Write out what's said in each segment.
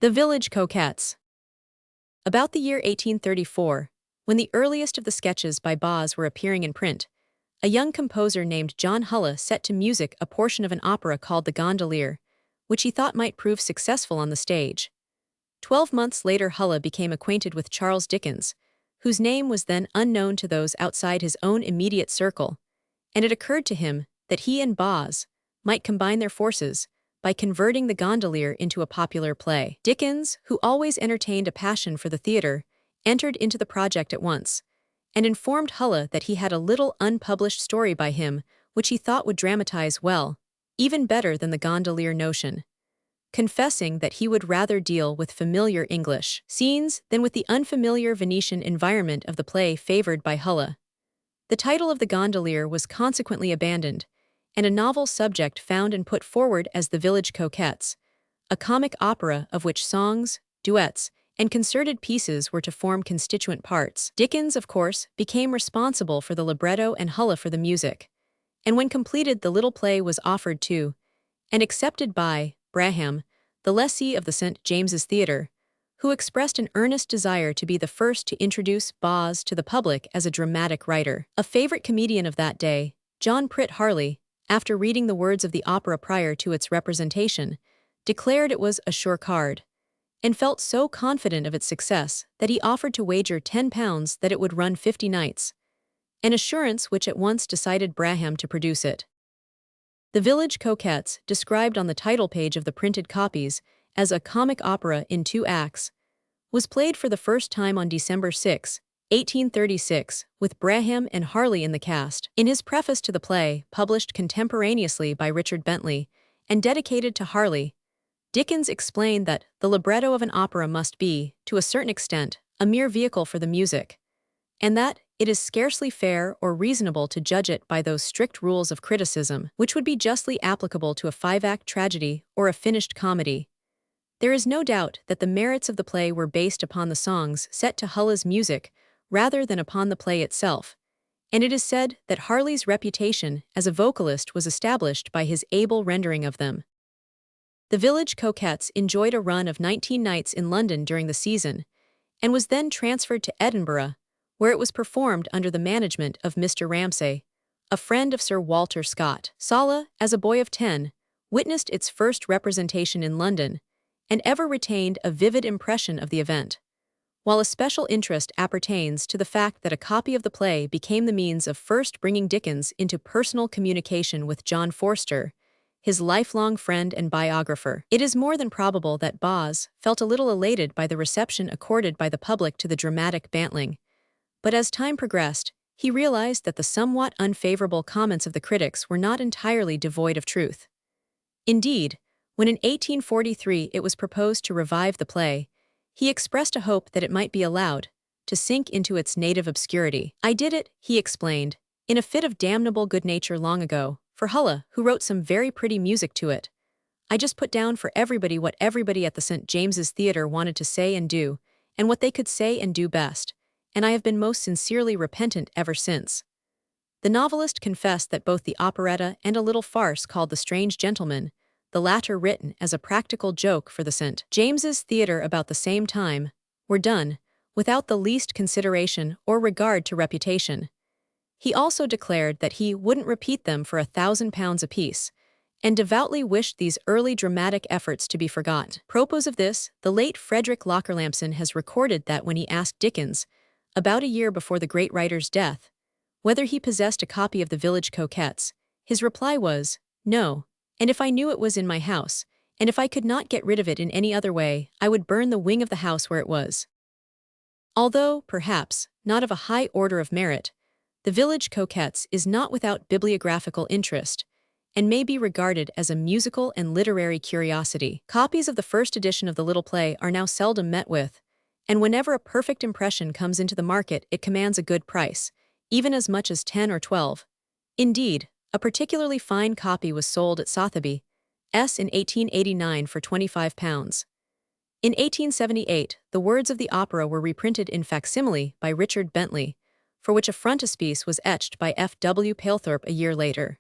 The Village Coquettes. About the year 1834, when the earliest of the sketches by Boz were appearing in print, a young composer named John Hulla set to music a portion of an opera called The Gondolier, which he thought might prove successful on the stage. 12 months later, Hulla became acquainted with Charles Dickens, whose name was then unknown to those outside his own immediate circle, and it occurred to him that he and Boz might combine their forces by converting The Gondolier into a popular play. Dickens, who always entertained a passion for the theater, entered into the project at once, and informed Hulla that he had a little unpublished story by him which he thought would dramatize well, even better than the gondolier notion, confessing that he would rather deal with familiar English scenes than with the unfamiliar Venetian environment of the play favored by Hulla. The title of The Gondolier was consequently abandoned, and a novel subject found and put forward as The Village Coquettes, a comic opera of which songs, duets, and concerted pieces were to form constituent parts. Dickens, of course, became responsible for the libretto and Hulla for the music, and when completed the little play was offered to, and accepted by, Braham, the lessee of the St. James's Theatre, who expressed an earnest desire to be the first to introduce Boz to the public as a dramatic writer. A favorite comedian of that day, John Pritt Harley, after reading the words of the opera prior to its representation, declared it was a sure card, and felt so confident of its success that he offered to wager £10 that it would run 50 nights, an assurance which at once decided Braham to produce it. The Village Coquettes, described on the title page of the printed copies as a comic opera in 2 acts, was played for the first time on December 6, 1836, with Braham and Harley in the cast. In his preface to the play, published contemporaneously by Richard Bentley and dedicated to Harley, Dickens explained that the libretto of an opera must be, to a certain extent, a mere vehicle for the music, and that it is scarcely fair or reasonable to judge it by those strict rules of criticism which would be justly applicable to a 5-act tragedy or a finished comedy. There is no doubt that the merits of the play were based upon the songs set to Hulla's music rather than upon the play itself, and it is said that Harley's reputation as a vocalist was established by his able rendering of them. The Village Coquettes enjoyed a run of 19 nights in London during the season, and was then transferred to Edinburgh, where it was performed under the management of Mr. Ramsay, a friend of Sir Walter Scott. Sala, as a boy of 10, witnessed its first representation in London, and ever retained a vivid impression of the event, while a special interest appertains to the fact that a copy of the play became the means of first bringing Dickens into personal communication with John Forster, his lifelong friend and biographer. It is more than probable that Boz felt a little elated by the reception accorded by the public to the dramatic bantling, but as time progressed, he realized that the somewhat unfavorable comments of the critics were not entirely devoid of truth. Indeed, when in 1843 it was proposed to revive the play, he expressed a hope that it might be allowed to sink into its native obscurity. "I did it," he explained, "in a fit of damnable good nature long ago, for Hulla, who wrote some very pretty music to it. I just put down for everybody what everybody at the St. James's Theatre wanted to say and do, and what they could say and do best, and I have been most sincerely repentant ever since." The novelist confessed that both the operetta and a little farce called The Strange Gentleman, the latter written as a practical joke for the St. James's Theatre about the same time, were done without the least consideration or regard to reputation. He also declared that he wouldn't repeat them for £1,000 apiece, and devoutly wished these early dramatic efforts to be forgotten. Propos of this, the late Frederick Locker-Lampson has recorded that when he asked Dickens, about a year before the great writer's death, whether he possessed a copy of The Village Coquettes, his reply was, "No, and if I knew it was in my house, and if I could not get rid of it in any other way, I would burn the wing of the house where it was." Although, perhaps, not of a high order of merit, The Village Coquettes is not without bibliographical interest, and may be regarded as a musical and literary curiosity. Copies of the first edition of the little play are now seldom met with, and whenever a perfect impression comes into the market it commands a good price, even as much as 10 or 12. Indeed, a particularly fine copy was sold at Sotheby's in 1889 for £25. In 1878, the words of the opera were reprinted in facsimile by Richard Bentley, for which a frontispiece was etched by F. W. Palethorpe a year later.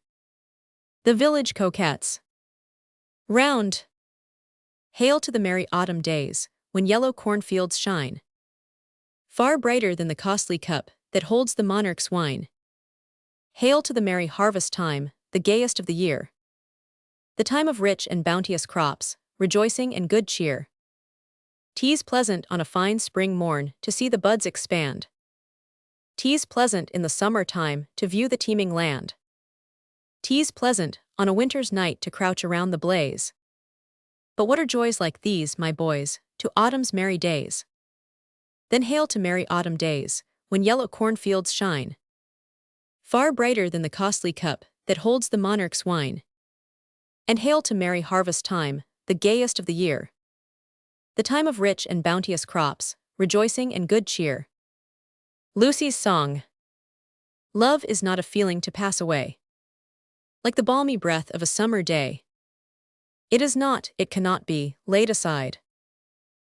The Village Coquettes. Round Hail to the merry autumn days, when yellow cornfields shine, far brighter than the costly cup that holds the monarch's wine. Hail to the merry harvest time, the gayest of the year, the time of rich and bounteous crops, rejoicing and good cheer. 'Tis pleasant on a fine spring morn to see the buds expand. 'Tis pleasant in the summer time to view the teeming land. 'Tis pleasant on a winter's night to crouch around the blaze. But what are joys like these, my boys, to autumn's merry days? Then hail to merry autumn days, when yellow cornfields shine, far brighter than the costly cup that holds the monarch's wine. And hail to merry harvest time, the gayest of the year, the time of rich and bounteous crops, rejoicing and good cheer. Lucy's Song. Love is not a feeling to pass away, like the balmy breath of a summer day. It is not, it cannot be, laid aside.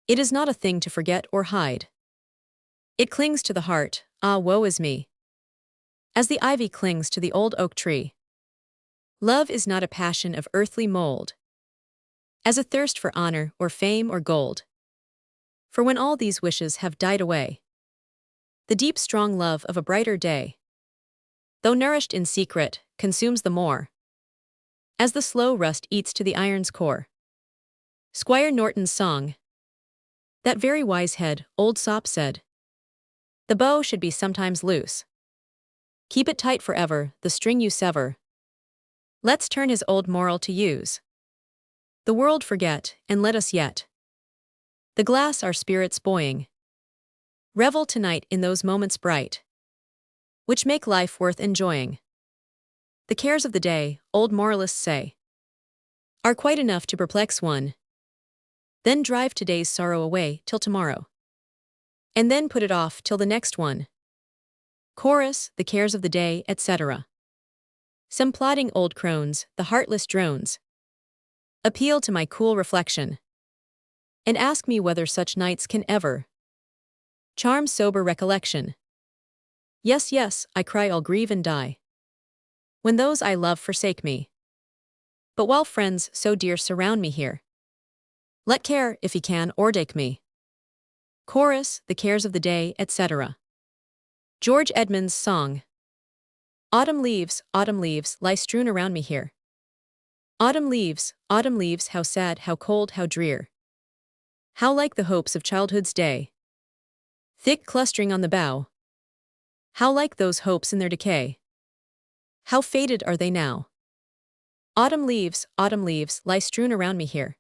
It is not a thing to forget or hide. It clings to the heart, ah woe is me, as the ivy clings to the old oak tree. Love is not a passion of earthly mold, as a thirst for honor or fame or gold. For when all these wishes have died away, the deep strong love of a brighter day, though nourished in secret, consumes the more, as the slow rust eats to the iron's core. Squire Norton's Song. That very wise head, old Sop, said, the bow should be sometimes loose. Keep it tight forever, the string you sever. Let's turn his old moral to use. The world forget, and let us yet the glass our spirits buoying, revel tonight in those moments bright, which make life worth enjoying. The cares of the day, old moralists say, are quite enough to perplex one. Then drive today's sorrow away till tomorrow, and then put it off till the next one. Chorus, the cares of the day, etc. Some plodding old crones, the heartless drones, appeal to my cool reflection, and ask me whether such nights can ever charm sober recollection. Yes, yes, I cry, I'll grieve and die, when those I love forsake me. But while friends so dear surround me here, let care, if he can, o'ertake me. Chorus, the cares of the day, etc. George Edmunds' Song. Autumn leaves, lie strewn around me here. Autumn leaves, how sad, how cold, how drear. How like the hopes of childhood's day, thick clustering on the bough. How like those hopes in their decay. How faded are they now. Autumn leaves, lie strewn around me here.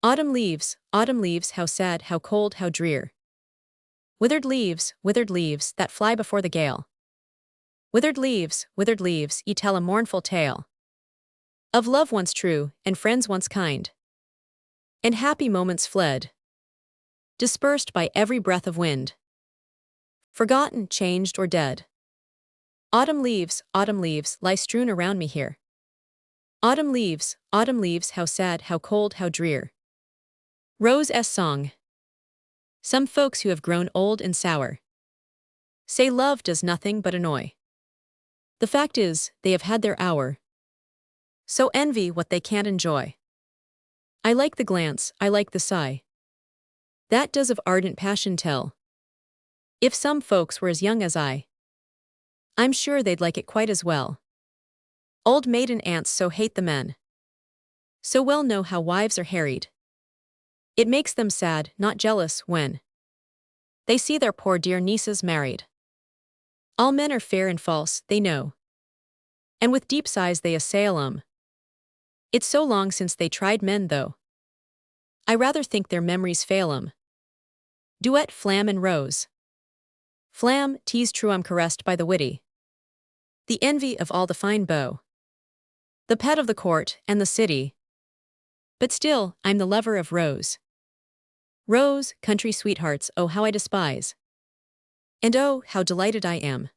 Autumn leaves, how sad, how cold, how drear. Withered leaves, that fly before the gale. Withered leaves, ye tell a mournful tale of love once true, and friends once kind, and happy moments fled, dispersed by every breath of wind, forgotten, changed, or dead. Autumn leaves, lie strewn around me here. Autumn leaves, how sad, how cold, how drear. Rose's Song. Some folks who have grown old and sour say love does nothing but annoy. The fact is, they have had their hour, so envy what they can't enjoy. I like the glance, I like the sigh, that does of ardent passion tell. If some folks were as young as I'm sure they'd like it quite as well. Old maiden aunts so hate the men, so well know how wives are harried. It makes them sad, not jealous, when they see their poor dear nieces married. All men are fair and false, they know, and with deep sighs they assail 'em. It's so long since they tried men, though I rather think their memories fail 'em. Duet Flam and Rose. Flam, 'tis true I'm caressed by the witty, the envy of all the fine beaux, the pet of the court and the city, but still I'm the lover of Rose. Rose, country sweethearts, oh how I despise, and oh how delighted I am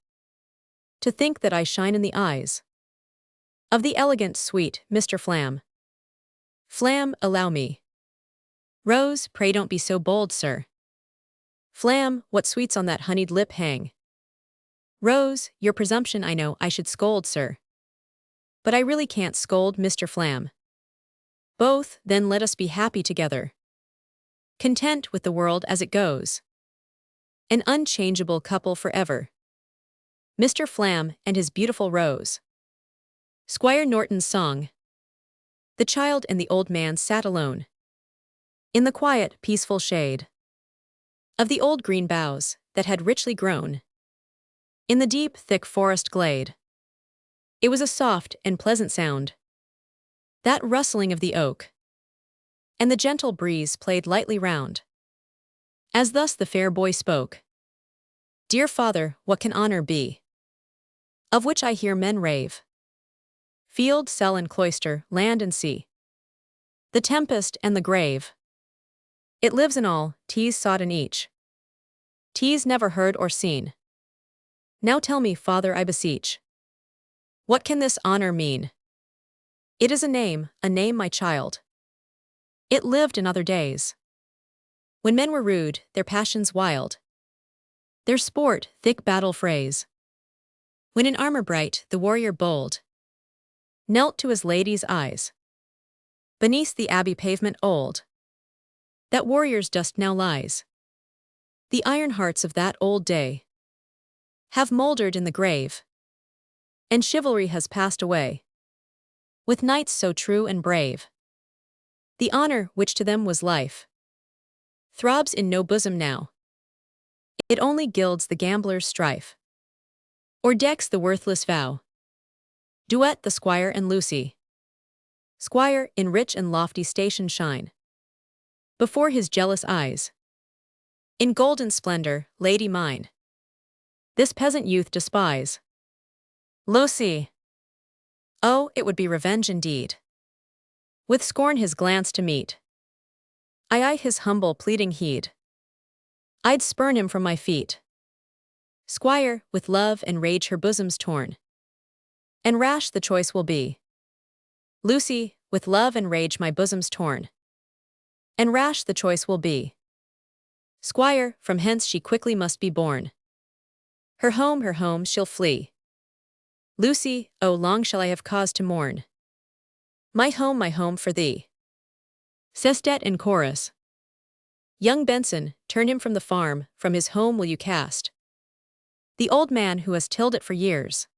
to think that I shine in the eyes of the elegant, sweet Mr. Flam. Flam, allow me. Rose, pray don't be so bold, sir. Flam, what sweets on that honeyed lip hang. Rose, your presumption I know I should scold, sir, but I really can't scold Mr. Flam. Both, then let us be happy together, content with the world as it goes. An unchangeable couple forever. Mr. Flam and his beautiful Rose. Squire Norton's song. The child and the old man sat alone in the quiet, peaceful shade of the old green boughs that had richly grown in the deep, thick forest glade. It was a soft and pleasant sound, that rustling of the oak, and the gentle breeze played lightly round. As thus the fair boy spoke, "Dear father, what can honor be, of which I hear men rave? Field, cell, and cloister, land and sea, the tempest and the grave. It lives in all, 'tis sought in each, 'tis never heard or seen. Now tell me, father, I beseech, what can this honor mean? It is a name, my child. It lived in other days, when men were rude, their passions wild, their sport thick battle phrase. When in armor bright the warrior bold knelt to his lady's eyes, beneath the abbey pavement old, that warrior's dust now lies. The iron hearts of that old day have mouldered in the grave, and chivalry has passed away, with knights so true and brave. The honor which to them was life throbs in no bosom now. It only gilds the gambler's strife, or decks the worthless vow. Duet the squire and Lucy. Squire, in rich and lofty station shine before his jealous eyes. In golden splendor, lady mine, this peasant youth despise. Lucy! Oh, it would be revenge indeed, with scorn his glance to meet. I his humble pleading heed, I'd spurn him from my feet. Squire, with love and rage her bosom's torn, and rash the choice will be. Lucy, with love and rage my bosom's torn, and rash the choice will be. Squire, from hence she quickly must be borne. Her home she'll flee. Lucy, oh, long shall I have cause to mourn. My home for thee. Sestet in chorus. Young Benson, turn him from the farm, from his home will you cast. The old man who has tilled it for years.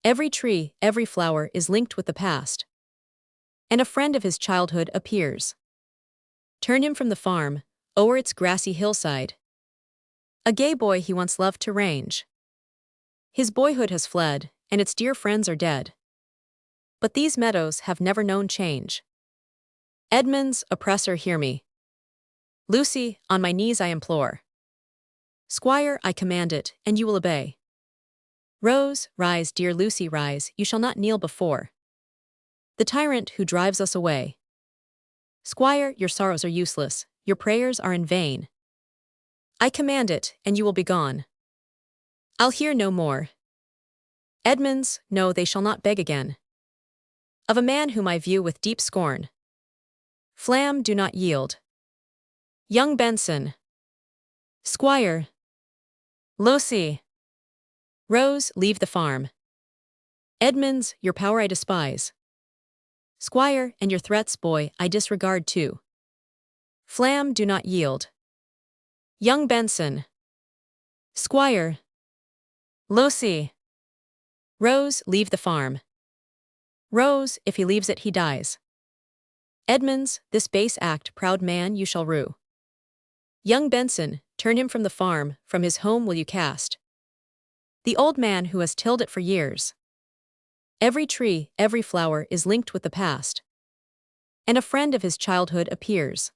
Every tree, every flower is linked with the past, and a friend of his childhood appears. Turn him from the farm, o'er its grassy hillside. A gay boy he once loved to range. His boyhood has fled, and its dear friends are dead. But these meadows have never known change. Edmund's oppressor, hear me. Lucy, on my knees I implore. Squire, I command it, and you will obey. Rose, rise, dear Lucy, rise, you shall not kneel before the tyrant who drives us away. Squire, your sorrows are useless, your prayers are in vain. I command it, and you will be gone. I'll hear no more. Edmunds, no, they shall not beg again of a man whom I view with deep scorn. Flam, do not yield. Young Benson. Squire. Lucy. Rose, leave the farm. Edmunds, your power I despise. Squire, and your threats, boy, I disregard too. Flam, do not yield. Young Benson. Squire. Lucy. Rose, leave the farm. Rose, if he leaves it he dies. Edmunds, this base act, proud man, you shall rue. Young Benson, turn him from the farm, from his home will you cast. The old man who has tilled it for years. Every tree, every flower is linked with the past, and a friend of his childhood appears.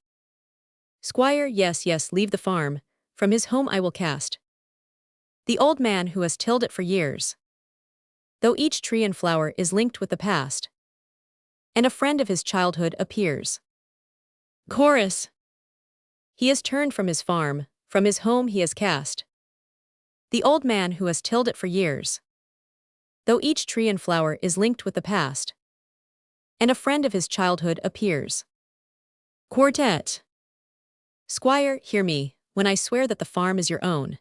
Squire, yes, leave the farm, from his home I will cast. The old man who has tilled it for years. Though each tree and flower is linked with the past, and a friend of his childhood appears. Chorus. He has turned from his farm, from his home he has cast. The old man who has tilled it for years. Though each tree and flower is linked with the past, and a friend of his childhood appears. Quartet. Squire, hear me, when I swear that the farm is your own.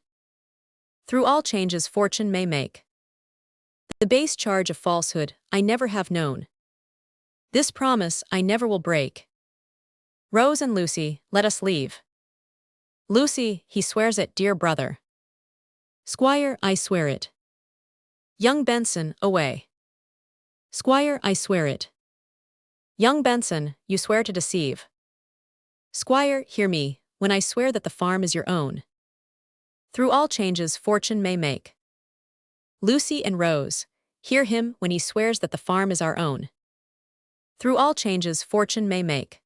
Through all changes fortune may make. The base charge of falsehood I never have known. This promise I never will break. Rose and Lucy, let us leave. Lucy, he swears it, dear brother. Squire, I swear it. Young Benson, away. Squire, I swear it. Young Benson, you swear to deceive. Squire, hear me, when I swear that the farm is your own. Through all changes fortune may make. Lucy and Rose, hear him when he swears that the farm is our own. Through all changes fortune may make.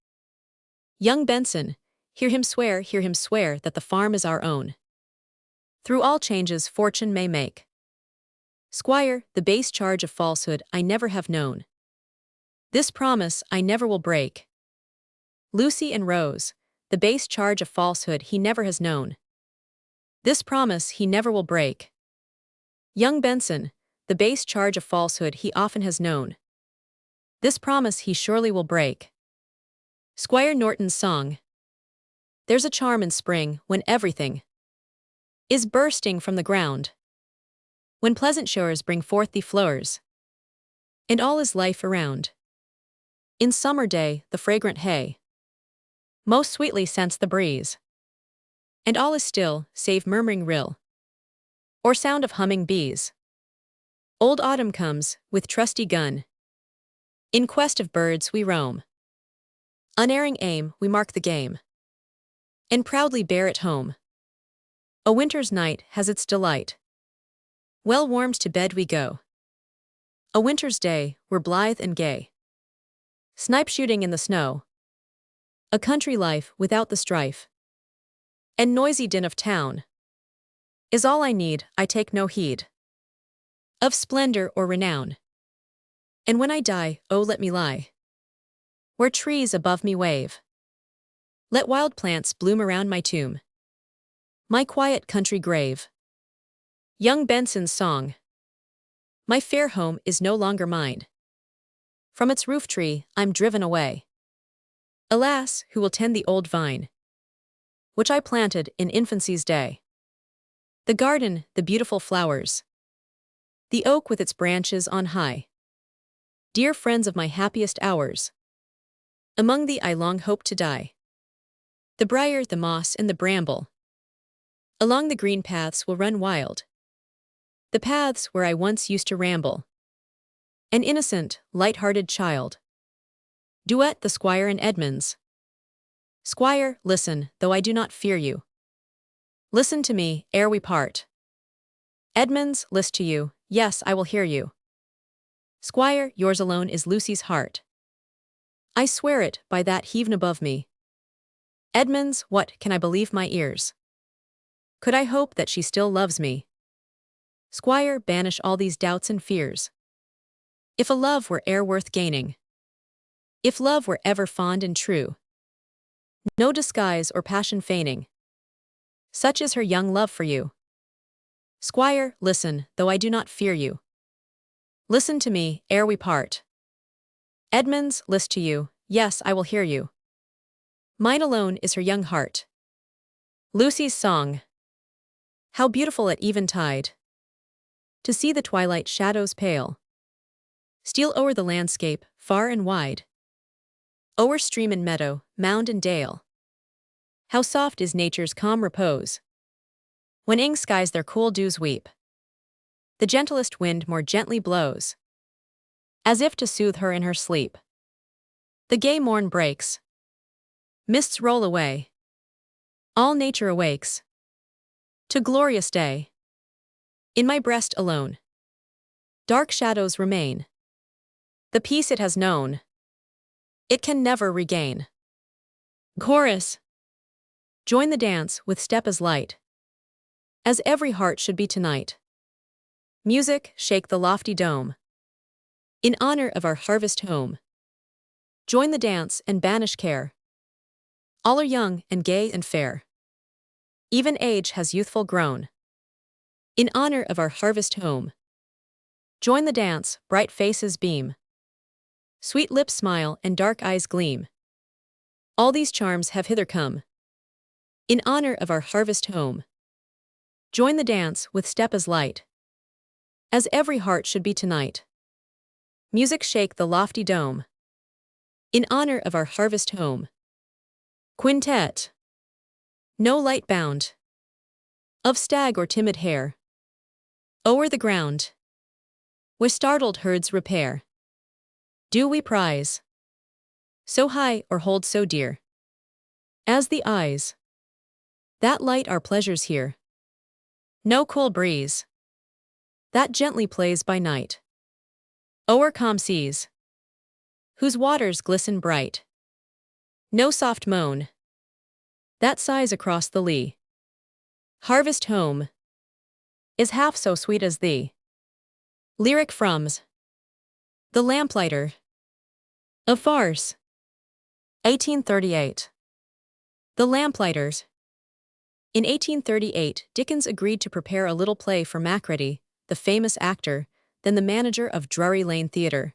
Young Benson, hear him swear that the farm is our own. Through all changes fortune may make. Squire, the base charge of falsehood I never have known. This promise I never will break. Lucy and Rose, the base charge of falsehood he never has known. This promise he never will break. Young Benson, the base charge of falsehood he often has known. This promise he surely will break. Squire Norton's song. There's a charm in spring when everything is bursting from the ground. When pleasant shores bring forth the flowers, and all is life around. In summer day, the fragrant hay most sweetly scents the breeze, and all is still, save murmuring rill, or sound of humming bees. Old autumn comes, with trusty gun. In quest of birds we roam. Unerring aim, we mark the game, and proudly bear it home. A winter's night has its delight. Well warmed to bed we go. A winter's day, we're blithe and gay. Snipe shooting in the snow. A country life without the strife and noisy din of town is all I need. I take no heed of splendor or renown. And when I die, oh let me lie where trees above me wave. Let wild plants bloom around my tomb, my quiet country grave. Young Benson's song. My fair home is no longer mine. From its roof tree I'm driven away. Alas, who will tend the old vine which I planted in infancy's day? The garden, the beautiful flowers, the oak with its branches on high. Dear friends of my happiest hours, among thee I long hope to die. The briar, the moss, and the bramble along the green paths will run wild, the paths where I once used to ramble, an innocent, light-hearted child. Duet the Squire and Edmonds. Squire, listen, though I do not fear you. Listen to me, ere we part. Edmonds, list to you, yes, I will hear you. Squire, yours alone is Lucy's heart. I swear it, by that heav'n above me. Edmonds, what, can I believe my ears? Could I hope that she still loves me? Squire, banish all these doubts and fears. If a love were e'er worth gaining, if love were ever fond and true, no disguise or passion feigning, such is her young love for you. Squire, listen, though I do not fear you. Listen to me, ere we part. Edmonds, list to you, yes, I will hear you. Mine alone is her young heart. Lucy's song. How beautiful at eventide to see the twilight shadows pale steal o'er the landscape, far and wide, o'er stream and meadow, mound and dale. How soft is nature's calm repose, when ing skies their cool dews weep. The gentlest wind more gently blows, as if to soothe her in her sleep. The gay morn breaks, mists roll away, all nature awakes to glorious day. In my breast alone, dark shadows remain. The peace it has known, it can never regain. Chorus. Join the dance with step as light as every heart should be tonight. Music, shake the lofty dome in honor of our harvest home. Join the dance and banish care. All are young and gay and fair. Even age has youthful grown in honor of our harvest home. Join the dance, bright faces beam, sweet lips smile and dark eyes gleam. All these charms have hither come in honor of our harvest home. Join the dance with step as light as every heart should be tonight. Music, shake the lofty dome In honor of our harvest home. Quintet. No light bound. Of stag or timid hare. O'er the ground. Where startled herds repair. Do we prize so high or hold so dear as the eyes that light our pleasures here? No cool breeze that gently plays by night o'er calm seas whose waters glisten bright. No soft moan that sighs across the lea. Harvest home is half so sweet as thee. Lyric from The Lamplighter. A farce. 1838. The Lamplighters. In 1838, Dickens agreed to prepare a little play for Macready, the famous actor, then the manager of Drury Lane Theatre.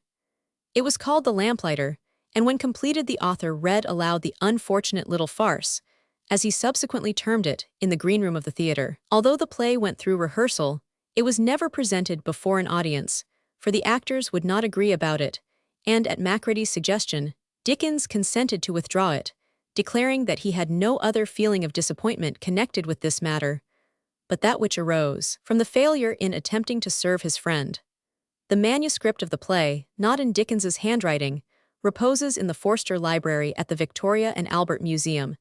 It was called The Lamplighter, and when completed the author read aloud the unfortunate little farce, as he subsequently termed it, in the green room of the theatre. Although the play went through rehearsal, it was never presented before an audience, for the actors would not agree about it, and at Macready's suggestion, Dickens consented to withdraw it, declaring that he had no other feeling of disappointment connected with this matter, but that which arose from the failure in attempting to serve his friend. The manuscript of the play, not in Dickens's handwriting, reposes in the Forster Library at the Victoria and Albert Museum,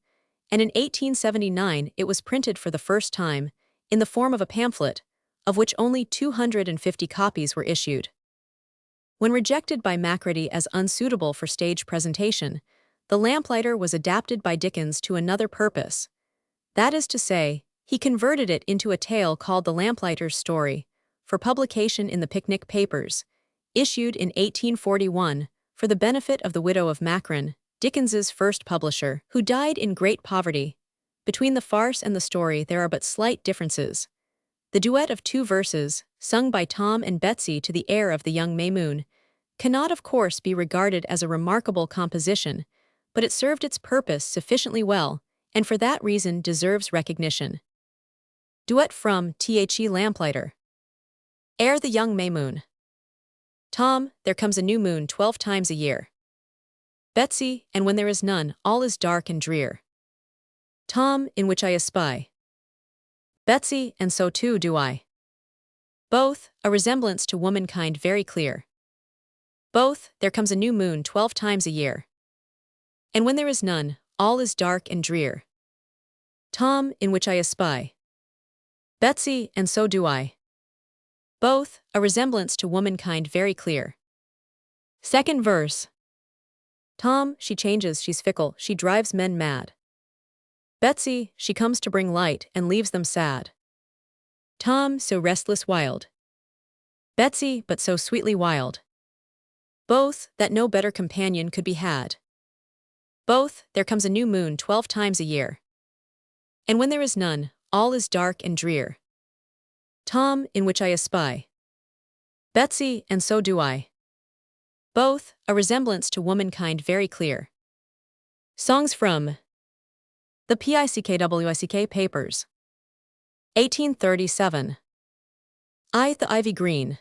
and in 1879 it was printed for the first time, in the form of a pamphlet, of which only 250 copies were issued. When rejected by Macready as unsuitable for stage presentation, The Lamplighter was adapted by Dickens to another purpose. That is to say, he converted it into a tale called The Lamplighter's Story, for publication in the Picnic Papers, issued in 1841 for the benefit of the widow of Macron, Dickens's first publisher, who died in great poverty. Between the farce and the story there are but slight differences. The duet of two verses, sung by Tom and Betsy to the air of The Young May Moon, cannot of course be regarded as a remarkable composition, but it served its purpose sufficiently well, and for that reason deserves recognition. Duet from The Lamplighter. Ere the Young May Moon. Tom, there comes a new moon 12 times a year. Betsy, and when there is none, all is dark and drear. Tom, in which I espy. Betsy, and so too do I. Both, a resemblance to womankind very clear. Both, there comes a new moon 12 times a year. And when there is none, all is dark and drear. Tom, in which I espy. Betsy, and so do I. Both, a resemblance to womankind very clear. Second verse. Tom, she changes, she's fickle, she drives men mad. Betsy, she comes to bring light and leaves them sad. Tom, so restless wild. Betsy, but so sweetly wild. Both, that no better companion could be had. Both, there comes a new moon 12 times a year. And when there is none, all is dark and drear. Tom, in which I espy. Betsy, and so do I. Both, a resemblance to womankind very clear. Songs from The Pickwick Papers. 1837. The Ivy Green.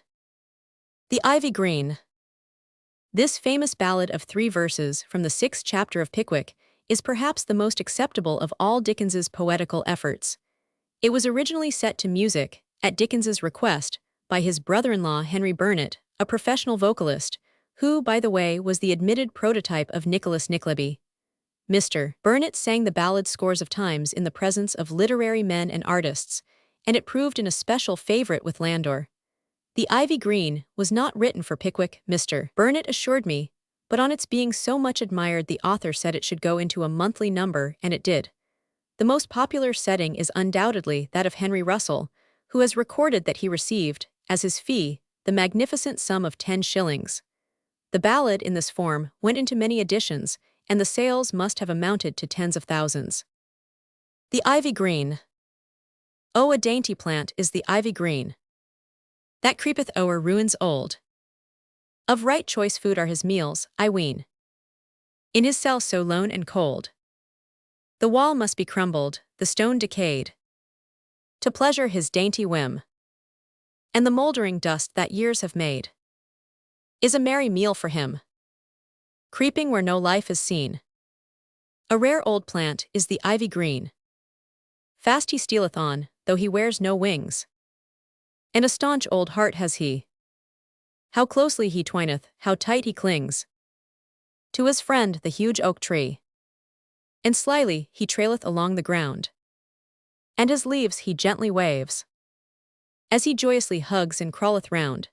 The Ivy Green. This famous ballad of 3 verses from the 6th chapter of Pickwick is perhaps the most acceptable of all Dickens's poetical efforts. It was originally set to music, at Dickens's request, by his brother-in-law Henry Burnett, a professional vocalist, who, by the way, was the admitted prototype of Nicholas Nickleby. Mr. Burnett sang the ballad scores of times in the presence of literary men and artists, and it proved an especial favorite with Landor. The Ivy Green was not written for Pickwick, Mr. Burnett assured me, but on its being so much admired the author said it should go into a monthly number, and it did. The most popular setting is undoubtedly that of Henry Russell, who has recorded that he received, as his fee, the magnificent sum of 10 shillings. The ballad in this form went into many editions, and the sales must have amounted to tens of thousands. The Ivy Green. Oh, a dainty plant is the ivy green, that creepeth o'er ruins old. Of right choice food are his meals, I ween. In his cell so lone and cold. The wall must be crumbled, the stone decayed, to pleasure his dainty whim. And the mouldering dust that years have made is a merry meal for him. creeping where no life is seen. A rare old plant is the ivy green. Fast he stealeth on, though he wears no wings. And a staunch old heart has he. How closely he twineth, how tight he clings to his friend the huge oak tree. And slyly he traileth along the ground, and his leaves he gently waves, as he joyously hugs and crawleth round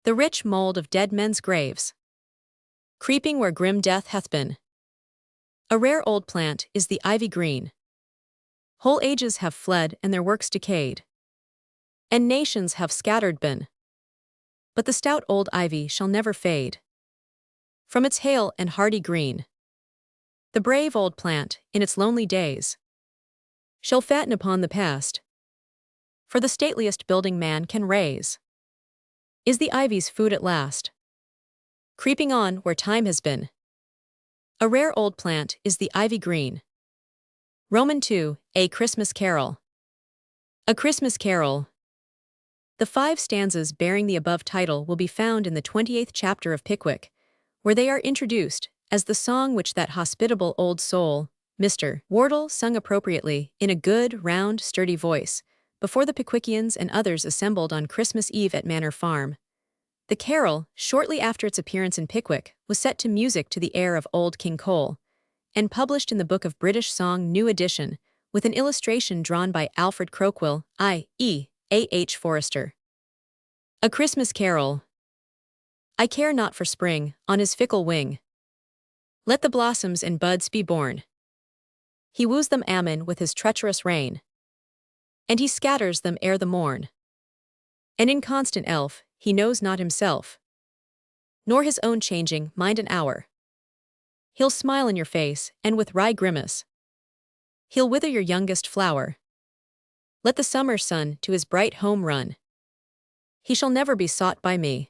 the rich mould of dead men's graves, creeping where grim death hath been. A rare old plant is the ivy green. Whole ages have fled and their works decayed, and nations have scattered been. But the stout old ivy shall never fade from its hale and hardy green. The brave old plant, in its lonely days, shall fatten upon the past, for the stateliest building man can raise is the ivy's food at last, creeping on where time has been. A rare old plant is the ivy green. Roman 2, A Christmas Carol. A Christmas Carol. The 5 stanzas bearing the above title will be found in the 28th chapter of Pickwick, where they are introduced as the song which that hospitable old soul, Mr. Wardle, sung appropriately, in a good, round, sturdy voice, before the Pickwickians and others assembled on Christmas Eve at Manor Farm. The carol, shortly after its appearance in Pickwick, was set to music to the air of Old King Cole, and published in the Book of British Song New Edition, with an illustration drawn by Alfred Croquille, i.e., A.H. Forrester. A Christmas Carol. I care not for spring, on his fickle wing. Let the blossoms and buds be born. He woos them ammon with his treacherous rain, and he scatters them ere the morn. An inconstant elf, he knows not himself, nor his own changing mind an hour. He'll smile in your face, and with wry grimace he'll wither your youngest flower. Let the summer sun to his bright home run. He shall never be sought by me.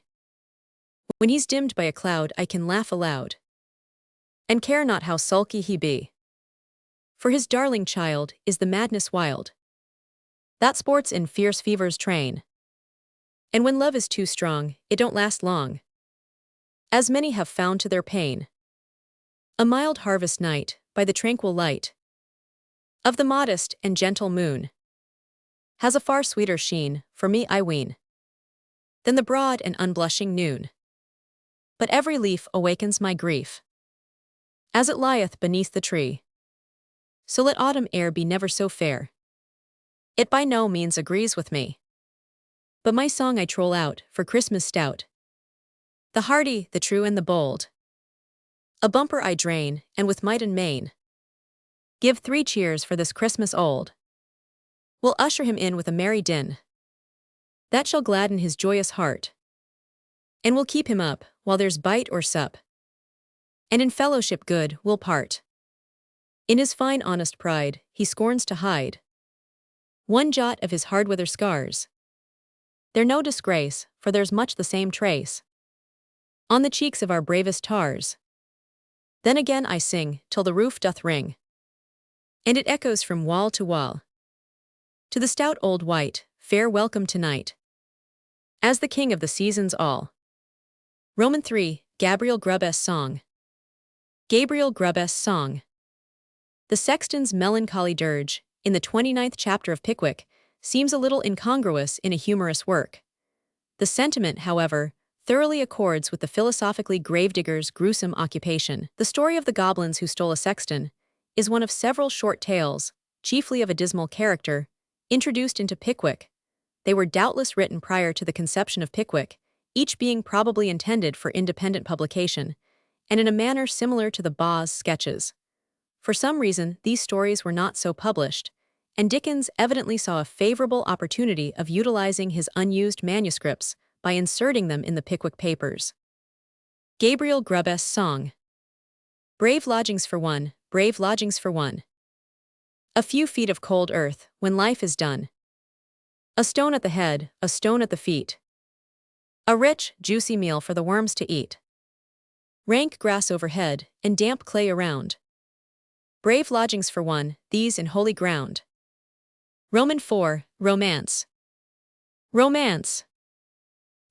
When he's dimmed by a cloud I can laugh aloud, and care not how sulky he be. For his darling child is the madness wild, that sports in fierce fever's train. And when love is too strong, it don't last long, as many have found to their pain. A mild harvest night, by the tranquil light of the modest and gentle moon, has a far sweeter sheen, for me I ween, than the broad and unblushing noon. But every leaf awakens my grief, as it lieth beneath the tree. So let autumn air be never so fair, it by no means agrees with me. But my song I troll out, for Christmas stout, the hardy, the true and the bold. A bumper I drain, and with might and main give 3 cheers for this Christmas old. We'll usher him in with a merry din, that shall gladden his joyous heart, and we'll keep him up, while there's bite or sup, and in fellowship good we'll part. In his fine honest pride, he scorns to hide one jot of his hard-weather scars. They're no disgrace, for there's much the same trace on the cheeks of our bravest tars. Then again I sing, till the roof doth ring, and it echoes from wall to wall. To the stout old wight, fair welcome tonight, as the king of the seasons all. Roman 3, Gabriel Grubb's Song. Gabriel Grubb's Song. The sexton's melancholy dirge, in the 29th chapter of Pickwick, seems a little incongruous in a humorous work. The sentiment, however, thoroughly accords with the philosophically gravedigger's gruesome occupation. The story of the goblins who stole a sexton is one of several short tales, chiefly of a dismal character, introduced into Pickwick. They were doubtless written prior to the conception of Pickwick, each being probably intended for independent publication, and in a manner similar to the Boz sketches. For some reason, these stories were not so published, and Dickens evidently saw a favorable opportunity of utilizing his unused manuscripts by inserting them in the Pickwick Papers. Gabriel Grubb's Song. Brave lodgings for one, brave lodgings for one. A few feet of cold earth, when life is done. A stone at the head, a stone at the feet. A rich, juicy meal for the worms to eat. Rank grass overhead, and damp clay around. Brave lodgings for one, these in holy ground. Roman 4, Romance. Romance.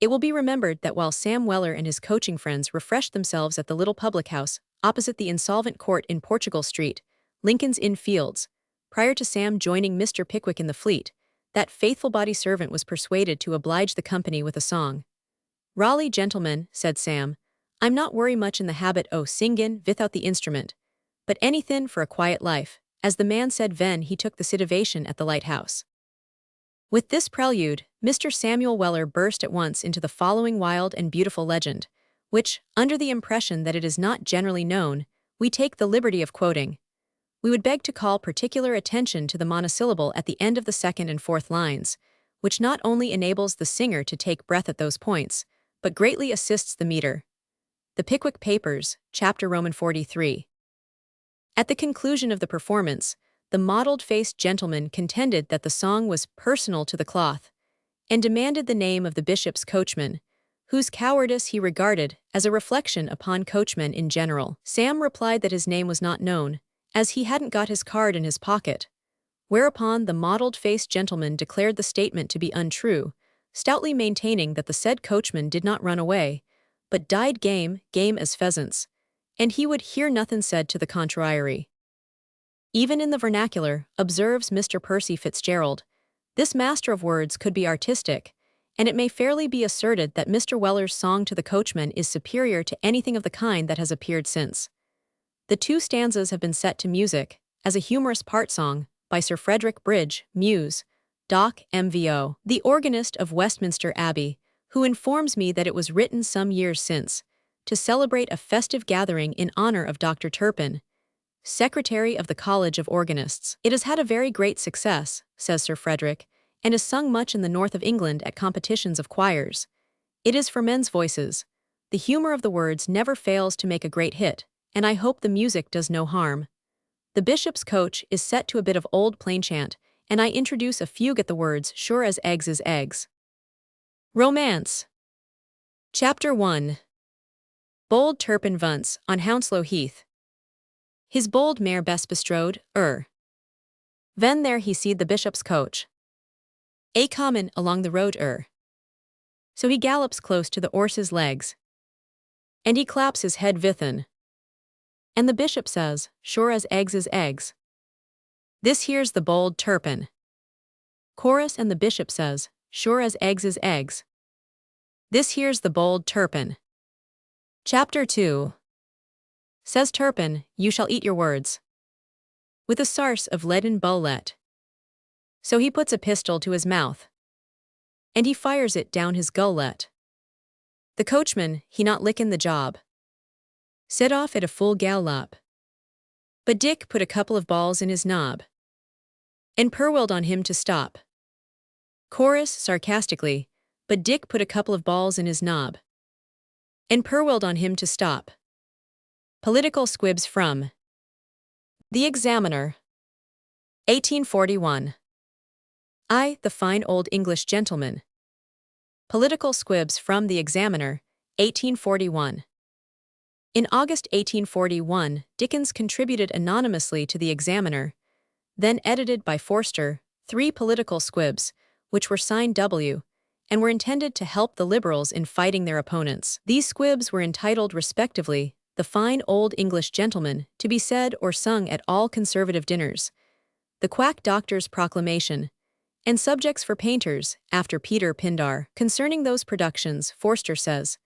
It will be remembered that while Sam Weller and his coaching friends refreshed themselves at the little public house opposite the insolvent court in Portugal Street, Lincoln's Inn Fields, prior to Sam joining Mr. Pickwick in the Fleet, that faithful body servant was persuaded to oblige the company with a song. "Raleigh, gentlemen," said Sam, "I'm not worry much in the habit o' singin' without the instrument, but anythin' for a quiet life," as the man said ven he took the sitivation at the lighthouse. With this prelude, Mr. Samuel Weller burst at once into the following wild and beautiful legend, which, under the impression that it is not generally known, we take the liberty of quoting. We would beg to call particular attention to the monosyllable at the end of the second and fourth lines, which not only enables the singer to take breath at those points, but greatly assists the meter. The Pickwick Papers, Chapter Roman 43. At the conclusion of the performance, the mottled-faced gentleman contended that the song was personal to the cloth, and demanded the name of the bishop's coachman, whose cowardice he regarded as a reflection upon coachmen in general. Sam replied that his name was not known, as he hadn't got his card in his pocket, whereupon the mottled-faced gentleman declared the statement to be untrue, stoutly maintaining that the said coachman did not run away, but died game as pheasants, and he would hear nothing said to the contrary. Even in the vernacular, observes Mr. Percy Fitzgerald, this master of words could be artistic, and it may fairly be asserted that Mr. Weller's song to the coachman is superior to anything of the kind that has appeared since. The two stanzas have been set to music, as a humorous part song, by Sir Frederick Bridge, Muse, Doc. M.V.O., the organist of Westminster Abbey, who informs me that it was written some years since, to celebrate a festive gathering in honor of Dr. Turpin, Secretary of the College of Organists. It has had a very great success, says Sir Frederick, and is sung much in the north of England at competitions of choirs. It is for men's voices. The humor of the words never fails to make a great hit, and I hope the music does no harm. The bishop's coach is set to a bit of old plain chant, and I introduce a fugue at the words "sure as eggs is eggs." Romance. Chapter 1. Bold Turpin Vunce, on Hounslow Heath. His bold mare best bestrode, Ven there he seed the bishop's coach. A common along the road, So he gallops close to the 'orse's legs. And he claps his head vithin. And the bishop says, "Sure as eggs is eggs." This here's the bold Turpin. Chorus, and the bishop says, "Sure as eggs is eggs." This here's the bold Turpin. Chapter 2. Says Turpin, "You shall eat your words." With a sarce of leaden bullet. So he puts a pistol to his mouth. And he fires it down his gullet. The coachman, he not lickin' the job. Set off at a full gallop. But Dick put a couple of balls in his knob. And purwilled on him to stop. Chorus sarcastically, but Dick put a couple of balls in his knob. And purwilled on him to stop. Political squibs from The Examiner. 1841. I, the fine old English gentleman. Political squibs from The Examiner, 1841. In August 1841, Dickens contributed anonymously to The Examiner, then edited by Forster, 3 political squibs, which were signed W, and were intended to help the Liberals in fighting their opponents. These squibs were entitled respectively, "The Fine Old English Gentleman, to be said or sung at all conservative dinners," "The Quack Doctor's Proclamation," and "Subjects for Painters," after Peter Pindar. Concerning those productions, Forster says,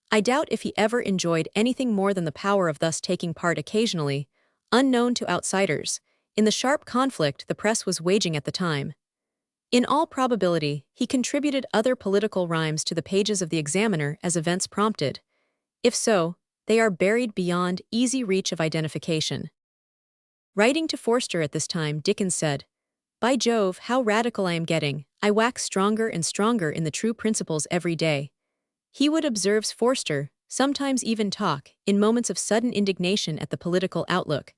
"I doubt if he ever enjoyed anything more than the power of thus taking part occasionally, unknown to outsiders, in the sharp conflict the press was waging at the time. In all probability, he contributed other political rhymes to the pages of The Examiner as events prompted. If so, they are buried beyond easy reach of identification." Writing to Forster at this time, Dickens said, "By Jove, how radical I am getting! I wax stronger and stronger in the true principles every day." He would, observes Forster, sometimes even talk, in moments of sudden indignation at the political outlook,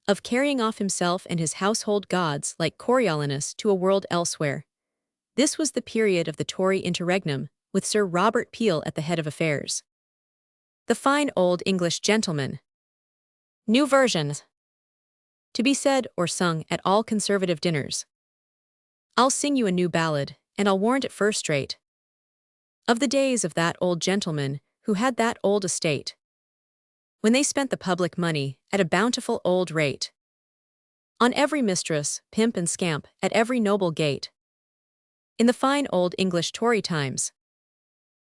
of carrying off himself and his household gods like Coriolanus to a world elsewhere. This was the period of the Tory interregnum, with Sir Robert Peel at the head of affairs. The Fine Old English Gentleman. New versions. To be said or sung at all conservative dinners. I'll sing you a new ballad, and I'll warrant it first rate. Of the days of that old gentleman who had that old estate, when they spent the public money at a bountiful old rate, on every mistress, pimp and scamp, at every noble gate. In the fine old English Tory times,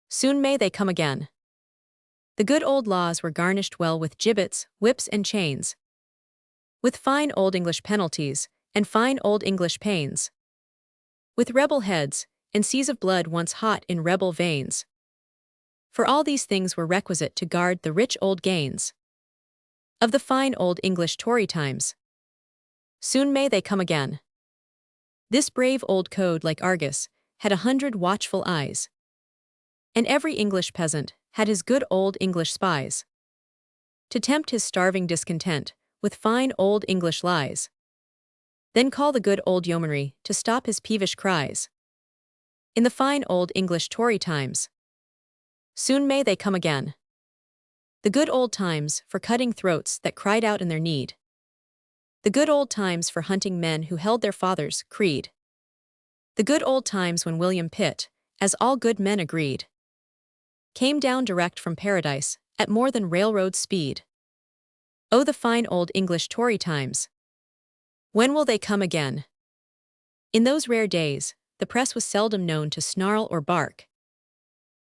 soon may they come again. The good old laws were garnished well with gibbets, whips and chains, with fine old English penalties, and fine old English pains, with rebel heads, and seas of blood once hot in rebel veins. For all these things were requisite to guard the rich old gains of the fine old English Tory times. Soon may they come again. This brave old code, like Argus, had 100 watchful eyes, and every English peasant had his good old English spies, to tempt his starving discontent with fine old English lies, then call the good old yeomanry to stop his peevish cries. In the fine old English Tory times, soon may they come again. The good old times for cutting throats that cried out in their need, the good old times for hunting men who held their father's creed, the good old times when William Pitt, as all good men agreed, came down direct from paradise at more than railroad speed. Oh, the fine old English Tory times! When will they come again? In those rare days, the press was seldom known to snarl or bark,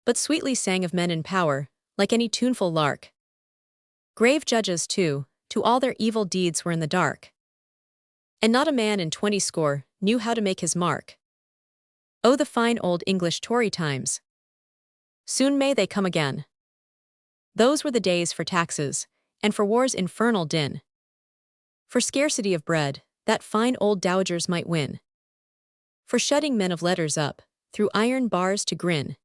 but sweetly sang of men in power, like any tuneful lark. Grave judges, too, to all their evil deeds were in the dark, and not a man in 20 score knew how to make his mark. Oh, the fine old English Tory times! Soon may they come again. Those were the days for taxes, and for war's infernal din, for scarcity of bread, that fine old dowagers might win, for shutting men of letters up, through iron bars to grin,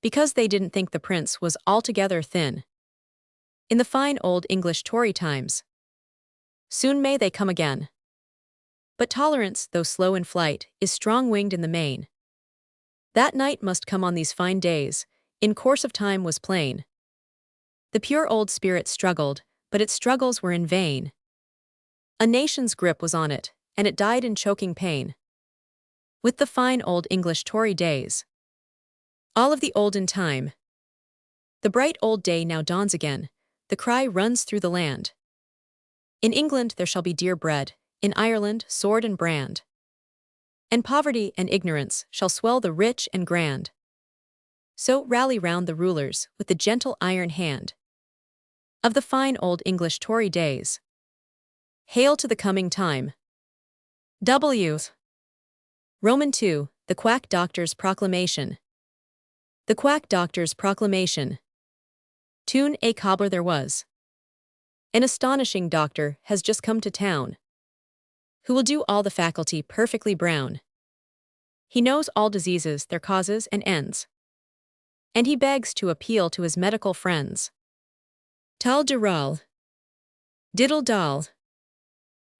because they didn't think the prince was altogether thin. In the fine old English Tory times, soon may they come again. But tolerance, though slow in flight, is strong-winged in the main. That night must come on these fine days, in course of time was plain. The pure old spirit struggled, but its struggles were in vain. A nation's grip was on it, and it died in choking pain. With the fine old English Tory days, all of the olden time, the bright old day now dawns again, the cry runs through the land. In England there shall be dear bread, in Ireland sword and brand, and poverty and ignorance shall swell the rich and grand. So rally round the rulers with the gentle iron hand of the fine old English Tory days. Hail to the coming time. W. Roman 2, the Quack Doctor's Proclamation. The Quack Doctor's Proclamation. Tune a cobbler there was. An astonishing doctor has just come to town, who will do all the faculty perfectly brown. He knows all diseases, their causes and ends, and he begs to appeal to his medical friends. Tal diral. Diddle dal.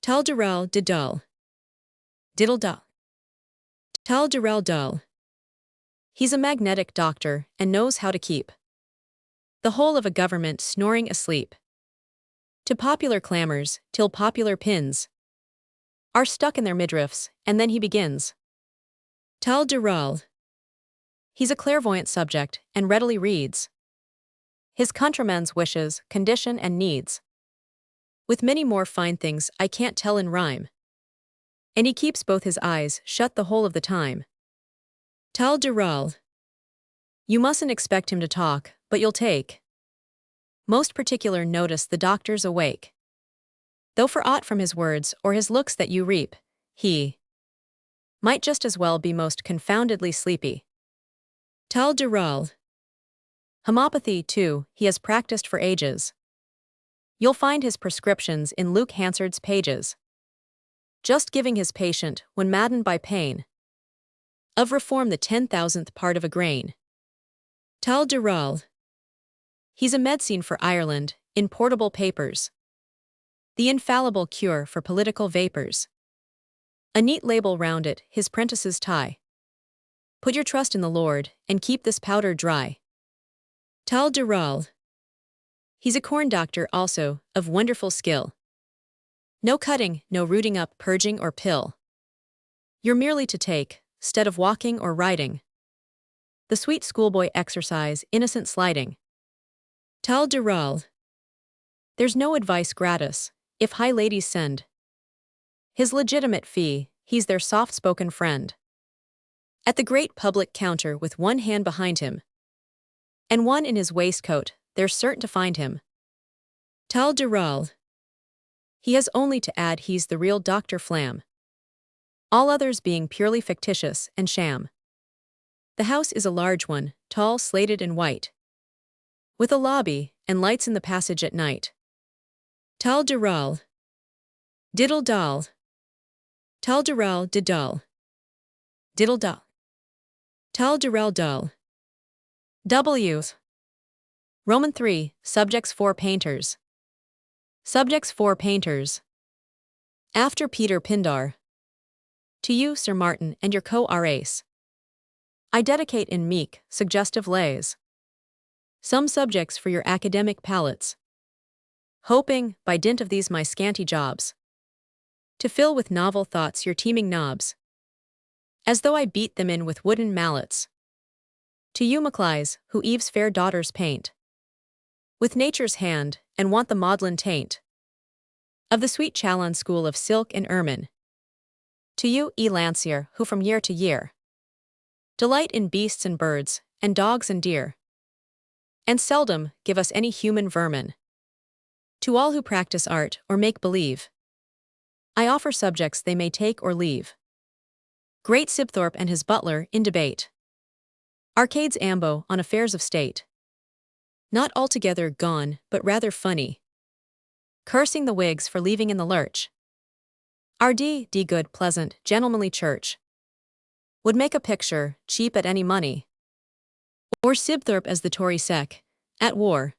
Tal diral diddle. Diddle dal. Tal diral dull. He's a magnetic doctor and knows how to keep the whole of a government snoring asleep. To popular clamors, till popular pins are stuck in their midriffs, and then he begins. Tal diral. He's a clairvoyant subject and readily reads his countrymen's wishes, condition and needs, with many more fine things I can't tell in rhyme. And he keeps both his eyes shut the whole of the time. Tal diral. You mustn't expect him to talk, but you'll take most particular notice the doctor's awake. Though for aught from his words or his looks that you reap, he might just as well be most confoundedly sleepy. Tal diral. Homopathy, too, he has practiced for ages. You'll find his prescriptions in Luke Hansard's pages, just giving his patient, when maddened by pain, of reform the 10,000th part of a grain. Tal diral. He's a medicine for Ireland, in portable papers, the infallible cure for political vapors. A neat label round it his prentices tie. Put your trust in the Lord, and keep this powder dry. Tal diral. He's a corn doctor also, of wonderful skill. No cutting, no rooting up, purging or pill. You're merely to take, 'stead of walking or riding, The sweet schoolboy exercise, innocent sliding. Tal de râle. There's no advice gratis, if high ladies send. His legitimate fee, he's their soft-spoken friend. At the great public counter with one hand behind him, and one in his waistcoat, they're certain to find him. Tal de râle. He has only to add he's the real Dr. Flam. All others being purely fictitious and sham. The house is a large one, tall, slated and white, with a lobby and lights in the passage at night. Tal de râle. Diddle doll. Tal de râle diddle. Diddle doll. Tal de râle doll. W's. Roman 3, subjects 4 painters. Subjects 4 painters. After Peter Pindar. To you, Sir Martin, and your co-RAs. I dedicate in meek, suggestive lays some subjects for your academic palates, hoping, by dint of these my scanty jobs, to fill with novel thoughts your teeming knobs, as though I beat them in with wooden mallets. To you, Maclies, who Eve's fair daughters paint with nature's hand, and want the maudlin taint of the sweet Chalon school of silk and ermine. To you, E. Lancier, who from year to year delight in beasts and birds, and dogs and deer, and seldom give us any human vermin. To all who practice art or make believe, I offer subjects they may take or leave. Great Sibthorpe and his butler in debate. Arcades ambo on affairs of state. Not altogether gone, but rather funny. Cursing the Whigs for leaving in the lurch. R.D. good, pleasant, gentlemanly church would make a picture, cheap at any money. Or Sibthorpe as the Tory sec, at war,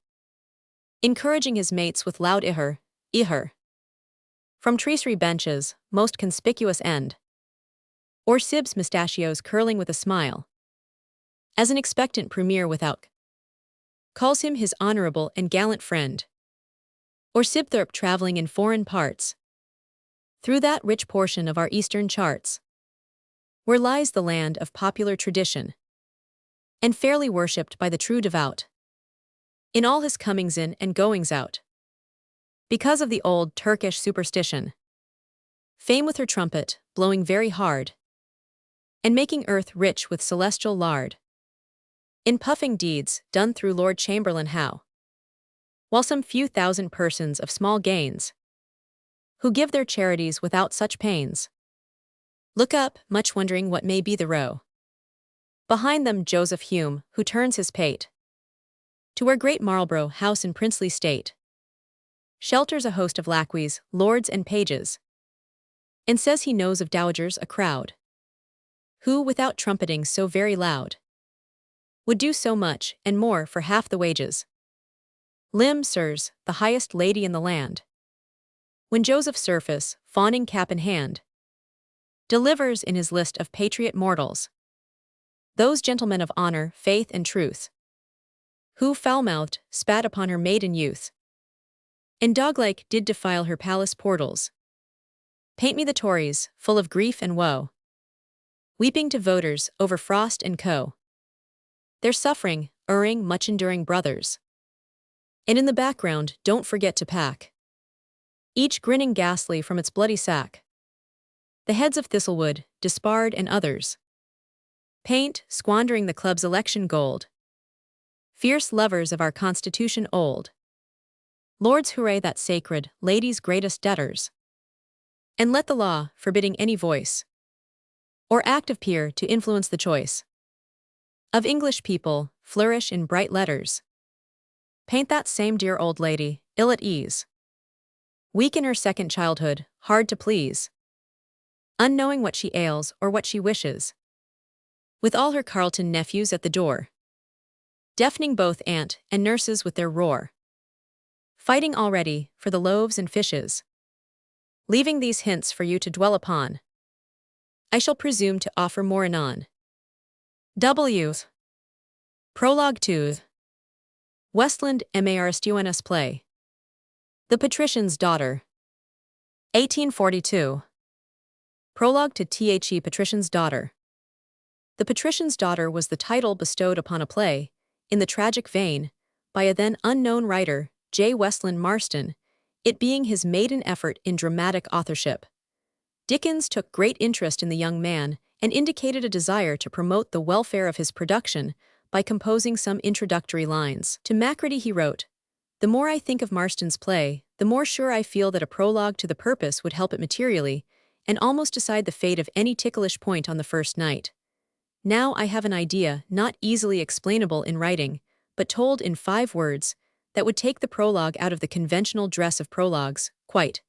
encouraging his mates with loud iher. From treasury benches, most conspicuous end. Or Sib's mustachios curling with a smile, as an expectant premier without calls him his honorable and gallant friend. Or Sibthorpe traveling in foreign parts, through that rich portion of our eastern charts, where lies the land of popular tradition, and fairly worshipped by the true devout, in all his comings in and goings out, because of the old Turkish superstition. Fame with her trumpet, blowing very hard, and making earth rich with celestial lard, in puffing deeds done through Lord Chamberlain Howe, while some few thousand persons of small gains, who give their charities without such pains, look up, much wondering what may be the row. Behind them Joseph Hume, who turns his pate to where great Marlborough House in princely state shelters a host of lacqueys, lords and pages, and says he knows of dowagers a crowd, who, without trumpeting so very loud, would do so much, and more, for half the wages. Lim, sirs, the highest lady in the land, when Joseph Surface, fawning cap in hand, delivers in his list of patriot mortals those gentlemen of honor, faith, and truth, who, foul-mouthed, spat upon her maiden youth, and dog-like did defile her palace portals. Paint me the Tories, full of grief and woe, weeping to voters over Frost and co. Their suffering, erring, much enduring brothers. And in the background, don't forget to pack, each grinning ghastly from its bloody sack, the heads of Thistlewood, Despard, and others. Paint, squandering the club's election gold. Fierce lovers of our Constitution old. Lords hooray that sacred, ladies greatest debtors. And let the law, forbidding any voice or act of peer to influence the choice of English people, flourish in bright letters. Paint that same dear old lady, ill at ease, weak in her second childhood, hard to please, unknowing what she ails or what she wishes, with all her Carlton nephews at the door, deafening both aunt and nurses with their roar, fighting already for the loaves and fishes. Leaving these hints for you to dwell upon, I shall presume to offer more anon. W's. Prologue to Westland Marstun's play, The Patrician's Daughter, 1842. Prologue to The Patrician's Daughter. The Patrician's Daughter was the title bestowed upon a play, in the tragic vein, by a then unknown writer, J. Westland Marston, it being his maiden effort in dramatic authorship. Dickens took great interest in the young man and indicated a desire to promote the welfare of his production by composing some introductory lines. To Macready he wrote, "The more I think of Marston's play, the more sure I feel that a prologue to the purpose would help it materially, and almost decide the fate of any ticklish point on the first night. Now I have an idea, not easily explainable in writing, but told in 5 words, that would take the prologue out of the conventional dress of prologues, quite.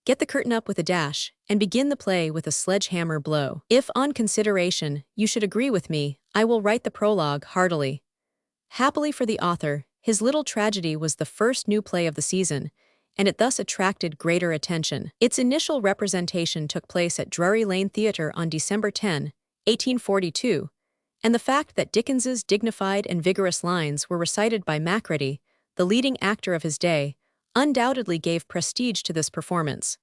Get the curtain up with a dash, and begin the play with a sledgehammer blow. If, on consideration, you should agree with me, I will write the prologue heartily." Happily for the author, his little tragedy was the first new play of the season, and it thus attracted greater attention. Its initial representation took place at Drury Lane Theatre on December 10, 1842, and the fact that Dickens's dignified and vigorous lines were recited by Macready, the leading actor of his day, undoubtedly gave prestige to this performance.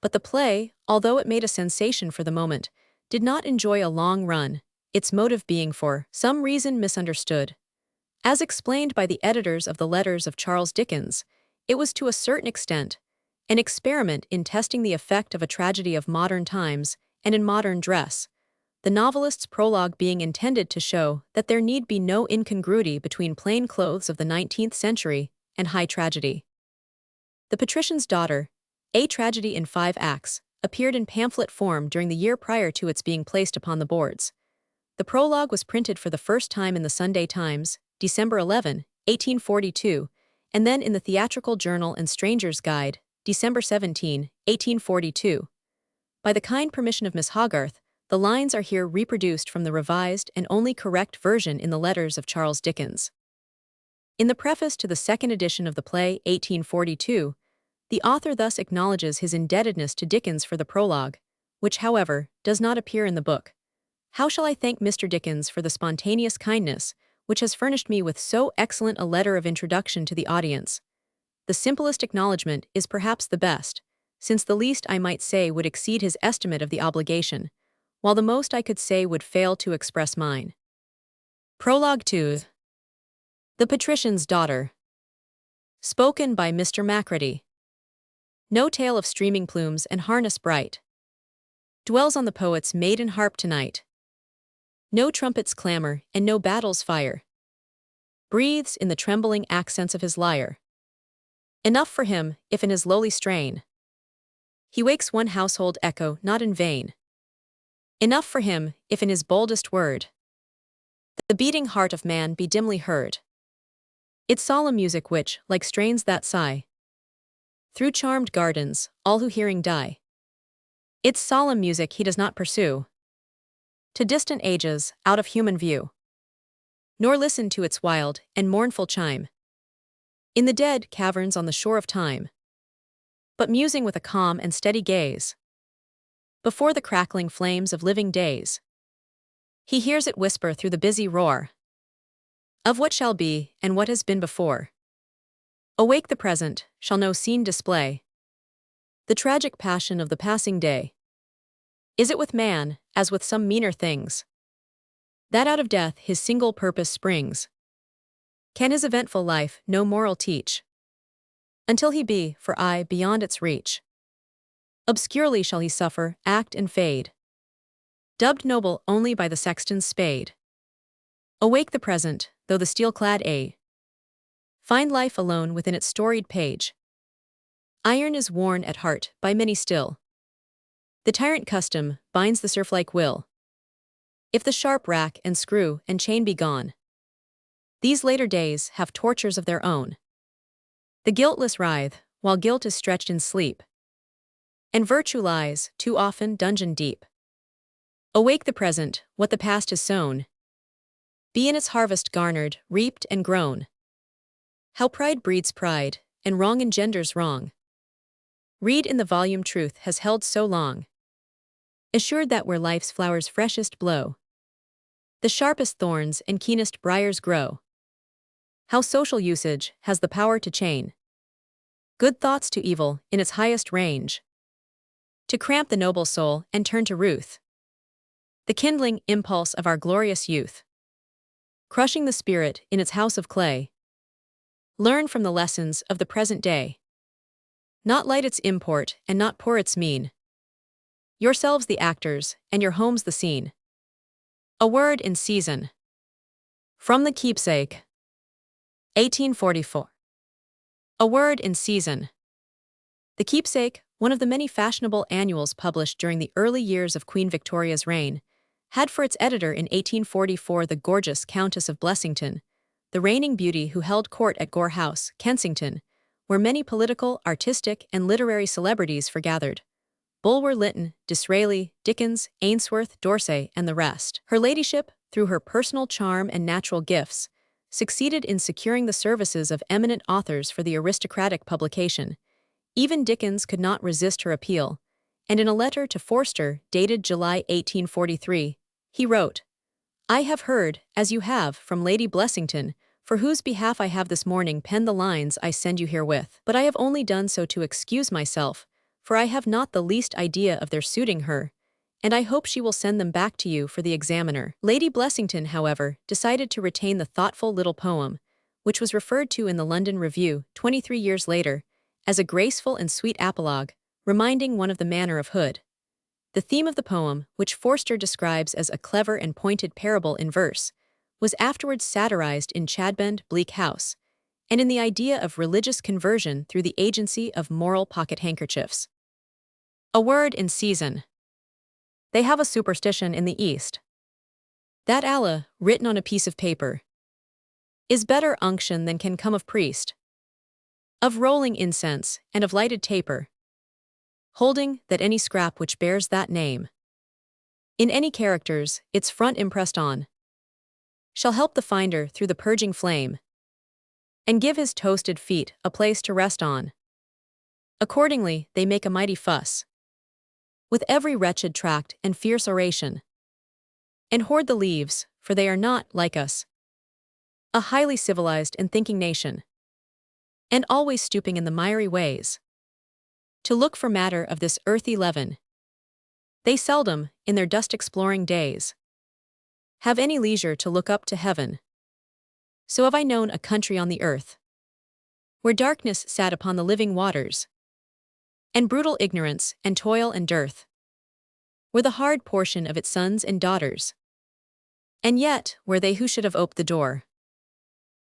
But the play, although it made a sensation for the moment, did not enjoy a long run, its motive being for some reason misunderstood. As explained by the editors of the Letters of Charles Dickens, it was to a certain extent an experiment in testing the effect of a tragedy of modern times and in modern dress, the novelist's prologue being intended to show that there need be no incongruity between plain clothes of the 19th century and high tragedy. The Patrician's Daughter, a tragedy in 5 acts, appeared in pamphlet form during the year prior to its being placed upon the boards. The prologue was printed for the first time in the Sunday Times, December 11, 1842, and then in the Theatrical Journal and Stranger's Guide, December 17, 1842. By the kind permission of Miss Hogarth, the lines are here reproduced from the revised and only correct version in the Letters of Charles Dickens. In the preface to the second edition of the play, 1842, the author thus acknowledges his indebtedness to Dickens for the prologue, which, however, does not appear in the book. "How shall I thank Mr. Dickens for the spontaneous kindness which has furnished me with so excellent a letter of introduction to the audience? The simplest acknowledgment is perhaps the best, since the least I might say would exceed his estimate of the obligation, while the most I could say would fail to express mine." Prologue to The Patrician's Daughter. Spoken by Mr. Macready. No tale of streaming plumes and harness bright dwells on the poet's maiden harp tonight. No trumpet's clamor and no battle's fire breathes in the trembling accents of his lyre. Enough for him, if in his lowly strain he wakes one household echo not in vain. Enough for him, if in his boldest word the beating heart of man be dimly heard. Its solemn music which, like strains that sigh through charmed gardens, all who hearing die. Its solemn music he does not pursue to distant ages, out of human view, nor listen to its wild and mournful chime in the dead caverns on the shore of time, but musing with a calm and steady gaze before the crackling flames of living days, he hears it whisper through the busy roar of what shall be and what has been before. Awake the present, shall no scene display the tragic passion of the passing day. Is it with man, as with some meaner things, that out of death his single purpose springs? Can his eventful life no moral teach, until he be, for aye, beyond its reach? Obscurely shall he suffer, act and fade, dubbed noble only by the sexton's spade. Awake the present, though the steel-clad age find life alone within its storied page. Iron is worn at heart by many still. The tyrant custom binds the serf-like will. If the sharp rack and screw and chain be gone, these later days have tortures of their own. The guiltless writhe, while guilt is stretched in sleep, and virtue lies, too often, dungeon deep. Awake the present, what the past has sown be in its harvest garnered, reaped, and grown. How pride breeds pride, and wrong engenders wrong. Read in the volume truth has held so long, assured that where life's flowers freshest blow, the sharpest thorns and keenest briars grow. How social usage has the power to chain good thoughts to evil in its highest range, to cramp the noble soul and turn to ruth. the kindling impulse of our glorious youth, crushing the spirit in its house of clay. Learn from the lessons of the present day. Not light its import and not poor its mean. Yourselves the actors, and your homes the scene. A word in season. From the Keepsake. 1844. A word in season. The Keepsake, one of the many fashionable annuals published during the early years of Queen Victoria's reign, had for its editor in 1844 the gorgeous Countess of Blessington, the reigning beauty who held court at Gore House, Kensington, where many political, artistic, and literary celebrities forgathered. Bulwer Lytton, Disraeli, Dickens, Ainsworth, D'Orsay, and the rest. Her ladyship, through her personal charm and natural gifts, succeeded in securing the services of eminent authors for the aristocratic publication. Even Dickens could not resist her appeal, and in a letter to Forster, dated July 1843, he wrote, "I have heard, as you have, from Lady Blessington, for whose behalf I have this morning penned the lines I send you herewith. But I have only done so to excuse myself, for I have not the least idea of their suiting her, and I hope she will send them back to you for the Examiner." Lady Blessington, however, decided to retain the thoughtful little poem, which was referred to in the London Review 23 years later, as a graceful and sweet apologue, reminding one of the manner of Hood. The theme of the poem, which Forster describes as a clever and pointed parable in verse, was afterwards satirized in Chadbend, Bleak House, and in the idea of religious conversion through the agency of moral pocket handkerchiefs. A word in season. They have a superstition in the East that Allah, written on a piece of paper, is better unction than can come of priest, of rolling incense, and of lighted taper, holding that any scrap which bears that name, in any characters, its front impressed on, shall help the finder through the purging flame, and give his toasted feet a place to rest on. Accordingly, they make a mighty fuss with every wretched tract and fierce oration, and hoard the leaves, for they are not, like us, a highly civilized and thinking nation, and always stooping in the miry ways to look for matter of this earthy leaven. They seldom, in their dust-exploring days, have any leisure to look up to heaven. So have I known a country on the earth where darkness sat upon the living waters, and brutal ignorance and toil and dearth were the hard portion of its sons and daughters, and yet were they who should have oped the door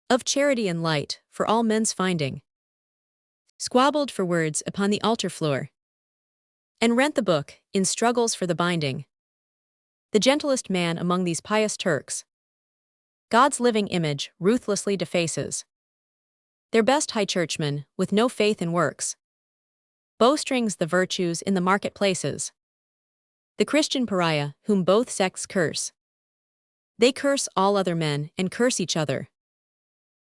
of charity and light for all men's finding, squabbled for words upon the altar floor, and rent the book in struggles for the binding. The gentlest man among these pious Turks, God's living image ruthlessly defaces. Their best high churchman, with no faith in works, bowstrings the virtues in the marketplaces. The Christian pariah, whom both sects curse, they curse all other men and curse each other.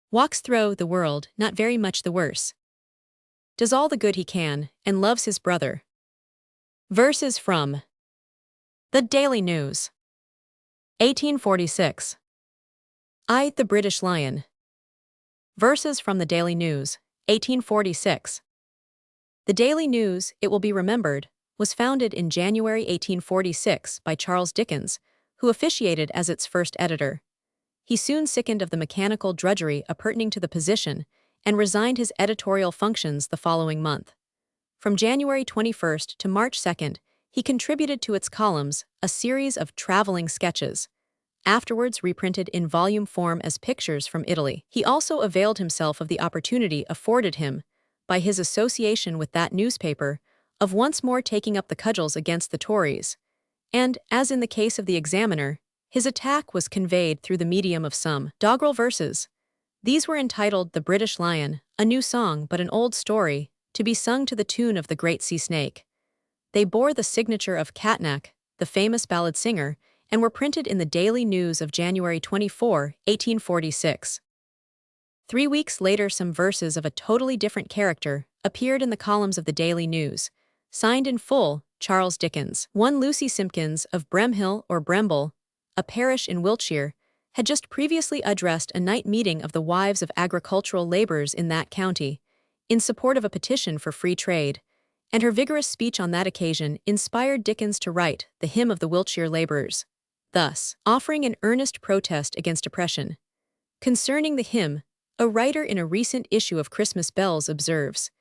Walks through the world not very much the worse, does all the good he can, and loves his brother. Verses from the Daily News. 1846. I, the British Lion. Verses from the Daily News, 1846. The Daily News, it will be remembered, was founded in January 1846 by Charles Dickens, who officiated as its first editor. He soon sickened of the mechanical drudgery appurtening to the position and resigned his editorial functions the following month. From January 21st to March 2nd, he contributed to its columns a series of traveling sketches, afterwards reprinted in volume form as pictures from Italy. He also availed himself of the opportunity afforded him, by his association with that newspaper, of once more taking up the cudgels against the Tories, and, as in the case of the Examiner, his attack was conveyed through the medium of some doggerel verses. These were entitled The British Lion, a new song but an old story, to be sung to the tune of the Great Sea Snake. They bore the signature of Catnach, the famous ballad singer, and were printed in the Daily News of January 24, 1846. 3 weeks later, some verses of a totally different character appeared in the columns of the Daily News, signed in full, Charles Dickens. One Lucy Simpkins of Bremhill or Bremble, a parish in Wiltshire, had just previously addressed a night meeting of the wives of agricultural laborers in that county, in support of a petition for free trade, and her vigorous speech on that occasion inspired Dickens to write The Hymn of the Wiltshire Laborers. thus offering an earnest protest against oppression. Concerning the hymn, a writer in a recent issue of Christmas Bells observes,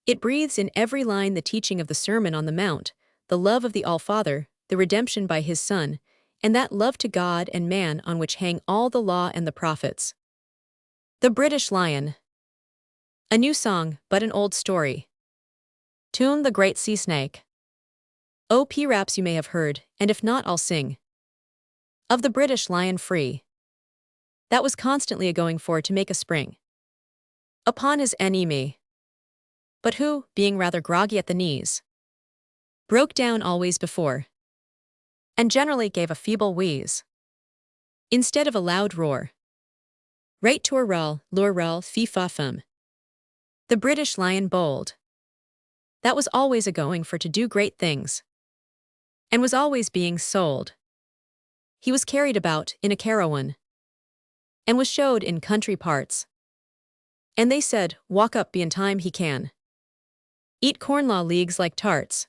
"It breathes in every line the teaching of the Sermon on the Mount, the love of the All-Father, the redemption by His Son, and that love to God and man on which hang all the law and the prophets." The British Lion. A new song, but an old story. Tune the Great Sea Snake. O.P. raps you may have heard, and if not, I'll sing. Of the British lion free, that was constantly a-going for to make a spring upon his enemy, but who, being rather groggy at the knees, broke down always before, and generally gave a feeble wheeze, instead of a loud roar. Right to a rel, lure rel, fee fa fum. The British lion bold, that was always a-going for to do great things, and was always being sold. He was carried about in a carawan, and was showed in country parts. And they said, walk up be in time he can eat corn law leagues like tarts.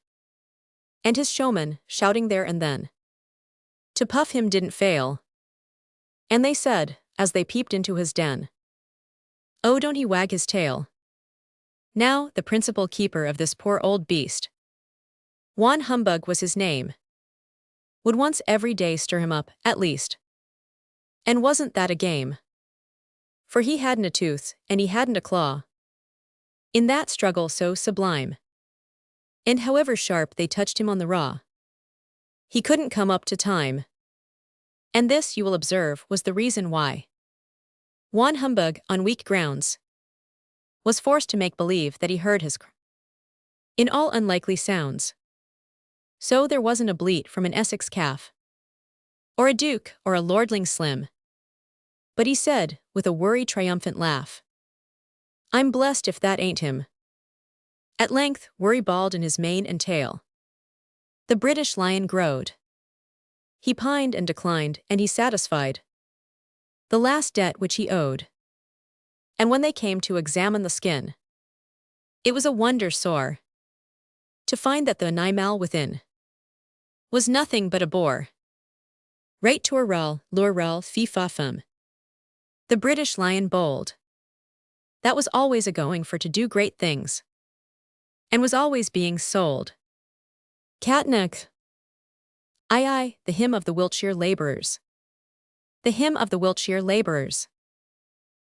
And his showman, shouting there and then, to puff him didn't fail. And they said, as they peeped into his den, oh, don't he wag his tail. Now, the principal keeper of this poor old beast, Juan Humbug was his name, would once every day stir him up, at least. And wasn't that a game? For he hadn't a tooth, and he hadn't a claw, in that struggle so sublime. And however sharp they touched him on the raw, he couldn't come up to time. And this, you will observe, was the reason why Juan Humbug, on weak grounds, was forced to make believe that he heard his in all unlikely sounds. So there wasn't a bleat from an Essex calf, or a duke, or a lordling slim. But he said, with a worry triumphant laugh, I'm blessed if that ain't him. At length, worry bawled in his mane and tail. The British lion growed. He pined and declined, and he satisfied the last debt which he owed. And when they came to examine the skin, it was a wonder sore to find that the animal within was nothing but a boar. Right to a rel, lure rel, fee fa fum. The British lion bold, that was always a-going for to do great things, and was always being sold. Catneck. Aye, the hymn of the Wiltshire labourers. The hymn of the Wiltshire labourers.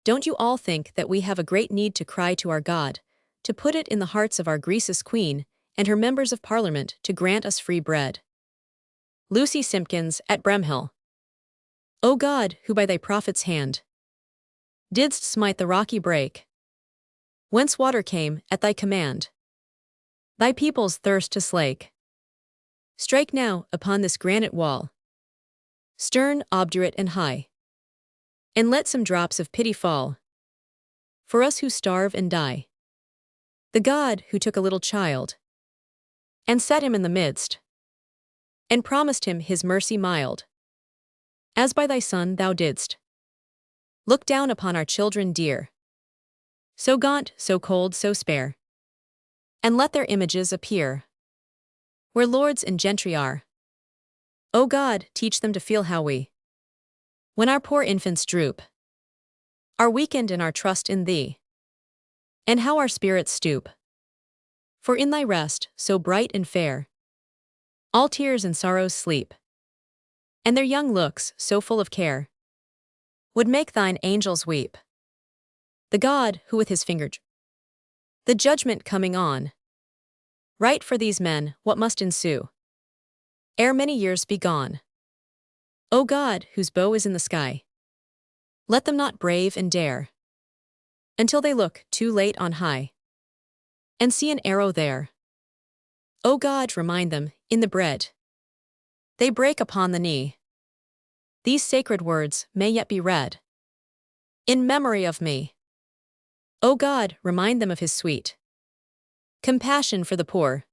Don't you all think that we have a great need to cry to our God, to put it in the hearts of our gracious Queen and her members of Parliament to grant us free bread? Lucy Simpkins, at Bremhill. O God, who by thy prophet's hand didst smite the rocky break, whence water came, at thy command, thy people's thirst to slake. Strike now upon this granite wall, stern, obdurate, and high, and let some drops of pity fall for us who starve and die. The God who took a little child and set him in the midst, and promised him his mercy mild, as by thy Son thou didst look down upon our children dear, so gaunt, so cold, so spare, and let their images appear where lords and gentry are. O God, teach them to feel how we, when our poor infants droop, are weakened in our trust in thee, and how our spirits stoop. For in thy rest, so bright and fair, all tears and sorrows sleep, and their young looks, so full of care, would make thine angels weep. The God, who with his finger the judgment coming on, write for these men what must ensue ere many years be gone. O God, whose bow is in the sky, let them not brave and dare until they look too late on high and see an arrow there. O God, remind them, in the bread they break upon the knee, these sacred words may yet be read in memory of me. O God, remind them of his sweet compassion for the poor,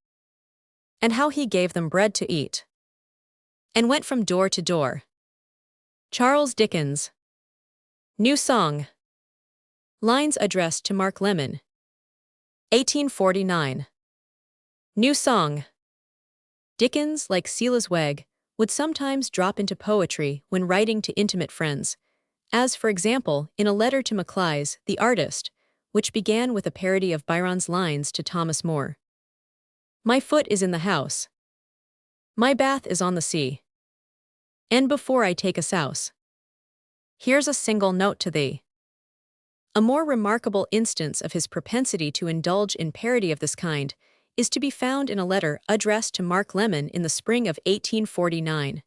and how he gave them bread to eat, and went from door to door. Charles Dickens. New Song. Lines addressed to Mark Lemon. 1849. New Song. Dickens, like Selah's weg, would sometimes drop into poetry when writing to intimate friends, as, for example, in a letter to Maclise, the artist, which began with a parody of Byron's lines to Thomas Moore. My foot is in the house. My bath is on the sea. And before I take a souse, here's a single note to thee. A more remarkable instance of his propensity to indulge in parody of this kind is to be found in a letter addressed to Mark Lemon in the spring of 1849.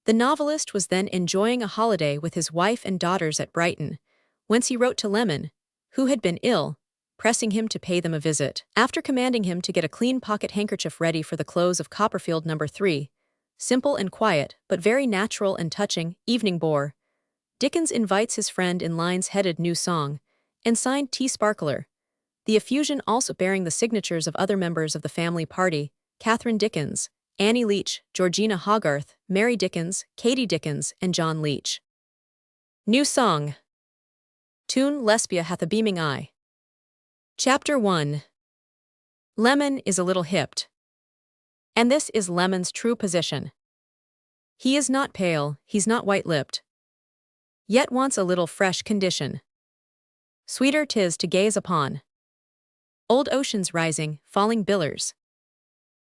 The novelist was then enjoying a holiday with his wife and daughters at Brighton, whence he wrote to Lemon, who had been ill, pressing him to pay them a visit. After commanding him to get a clean pocket handkerchief ready for the close of Copperfield No. 3, simple and quiet, but very natural and touching, Evening Bore, Dickens invites his friend in lines headed New Song, and signed T. Sparkler, the effusion also bearing the signatures of other members of the family party, Catherine Dickens, Annie Leach, Georgina Hogarth, Mary Dickens, Katie Dickens, and John Leach. New Song. Tune Lesbia hath a beaming eye. Chapter 1. Lemon is a little hipped. And this is Lemon's true position. He is not pale, he's not white-lipped, yet wants a little fresh condition. Sweeter 'tis to gaze upon old oceans rising, falling billers,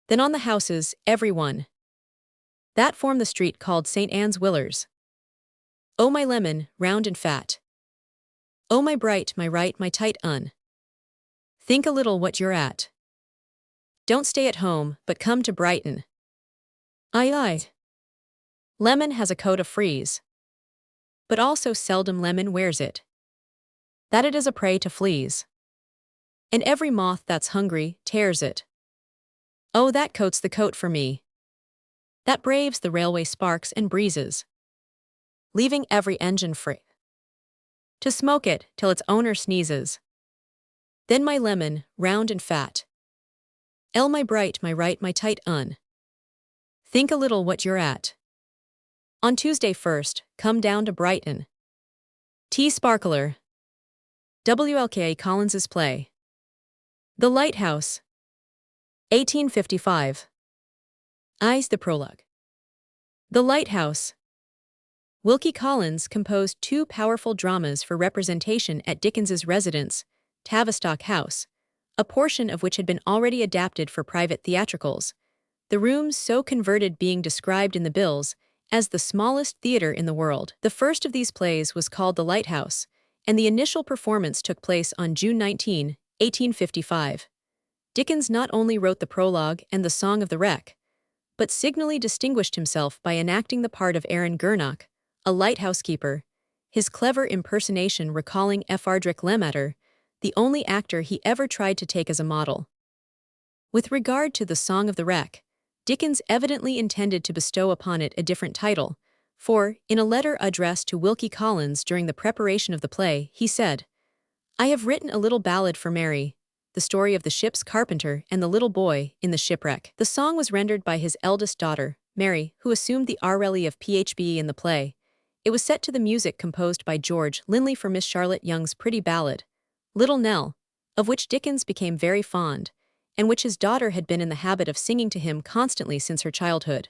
than on the houses, every one, that form the street called St. Anne's Willers. O my lemon, round and fat. O my bright, my right, my tight un. Think a little what you're at. Don't stay at home, but come to Brighton. Aye, aye. Lemon has a coat of frieze, but also seldom Lemon wears it, that it is a prey to fleas, and every moth that's hungry tears it. Oh, that coat's the coat for me, that braves the railway sparks and breezes, leaving every engine free to smoke it till its owner sneezes. Then my lemon, round and fat. My bright, my right, my tight un. Think a little what you're at. On Tuesday first, come down to Brighton. T. Sparkler. W.L.K. Collins's play. The Lighthouse. 1855. The prologue. The Lighthouse. Wilkie Collins composed two powerful dramas for representation at Dickens's residence, Tavistock House, a portion of which had been already adapted for private theatricals, the rooms so converted being described in the bills as the smallest theater in the world. The first of these plays was called The Lighthouse, and the initial performance took place on June 19, 1855. Dickens not only wrote the prologue and the Song of the Wreck, but signally distinguished himself by enacting the part of Aaron Gurnock, a lighthouse keeper, his clever impersonation recalling Frederick Lemaître, the only actor he ever tried to take as a model. With regard to the Song of the Wreck, Dickens evidently intended to bestow upon it a different title, for, in a letter addressed to Wilkie Collins during the preparation of the play, he said, I have written a little ballad for Mary, the story of the ship's carpenter and the little boy in the shipwreck. The song was rendered by his eldest daughter, Mary, who assumed the RLE of PHBE in the play. It was set to the music composed by George Linley for Miss Charlotte Young's pretty ballad, Little Nell, of which Dickens became very fond, and which his daughter had been in the habit of singing to him constantly since her childhood.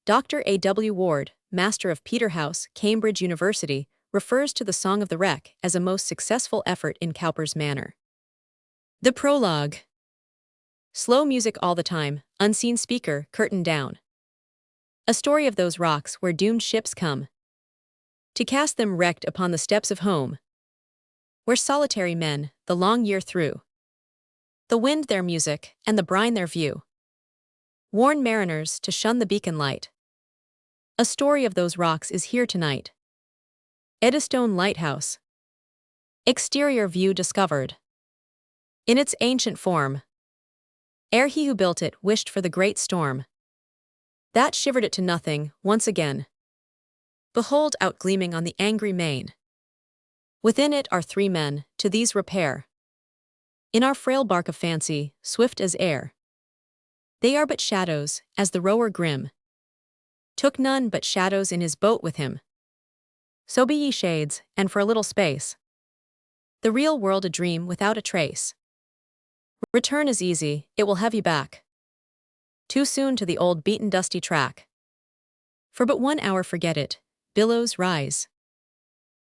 Dr. A. W. Ward, master of Peterhouse, Cambridge University, refers to the Song of the Wreck as a most successful effort in Cowper's manner. The prologue. Slow music all the time, unseen speaker, curtain down. A story of those rocks where doomed ships come to cast them wrecked upon the steps of home, where solitary men, the long year through, the wind their music, and the brine their view, warn mariners to shun the beacon light. A story of those rocks is here tonight. Eddystone Lighthouse. Exterior view discovered. In its ancient form, ere he who built it wished for the great storm that shivered it to nothing, once again. Behold out gleaming on the angry main. Within it are three men, to these repair. In our frail bark of fancy, swift as air. They are but shadows, as the rower grim took none but shadows in his boat with him. So be ye shades, and for a little space, the real world a dream without a trace. Return is easy, it will have you back too soon to the old beaten dusty track. For but 1 hour forget it, billows rise.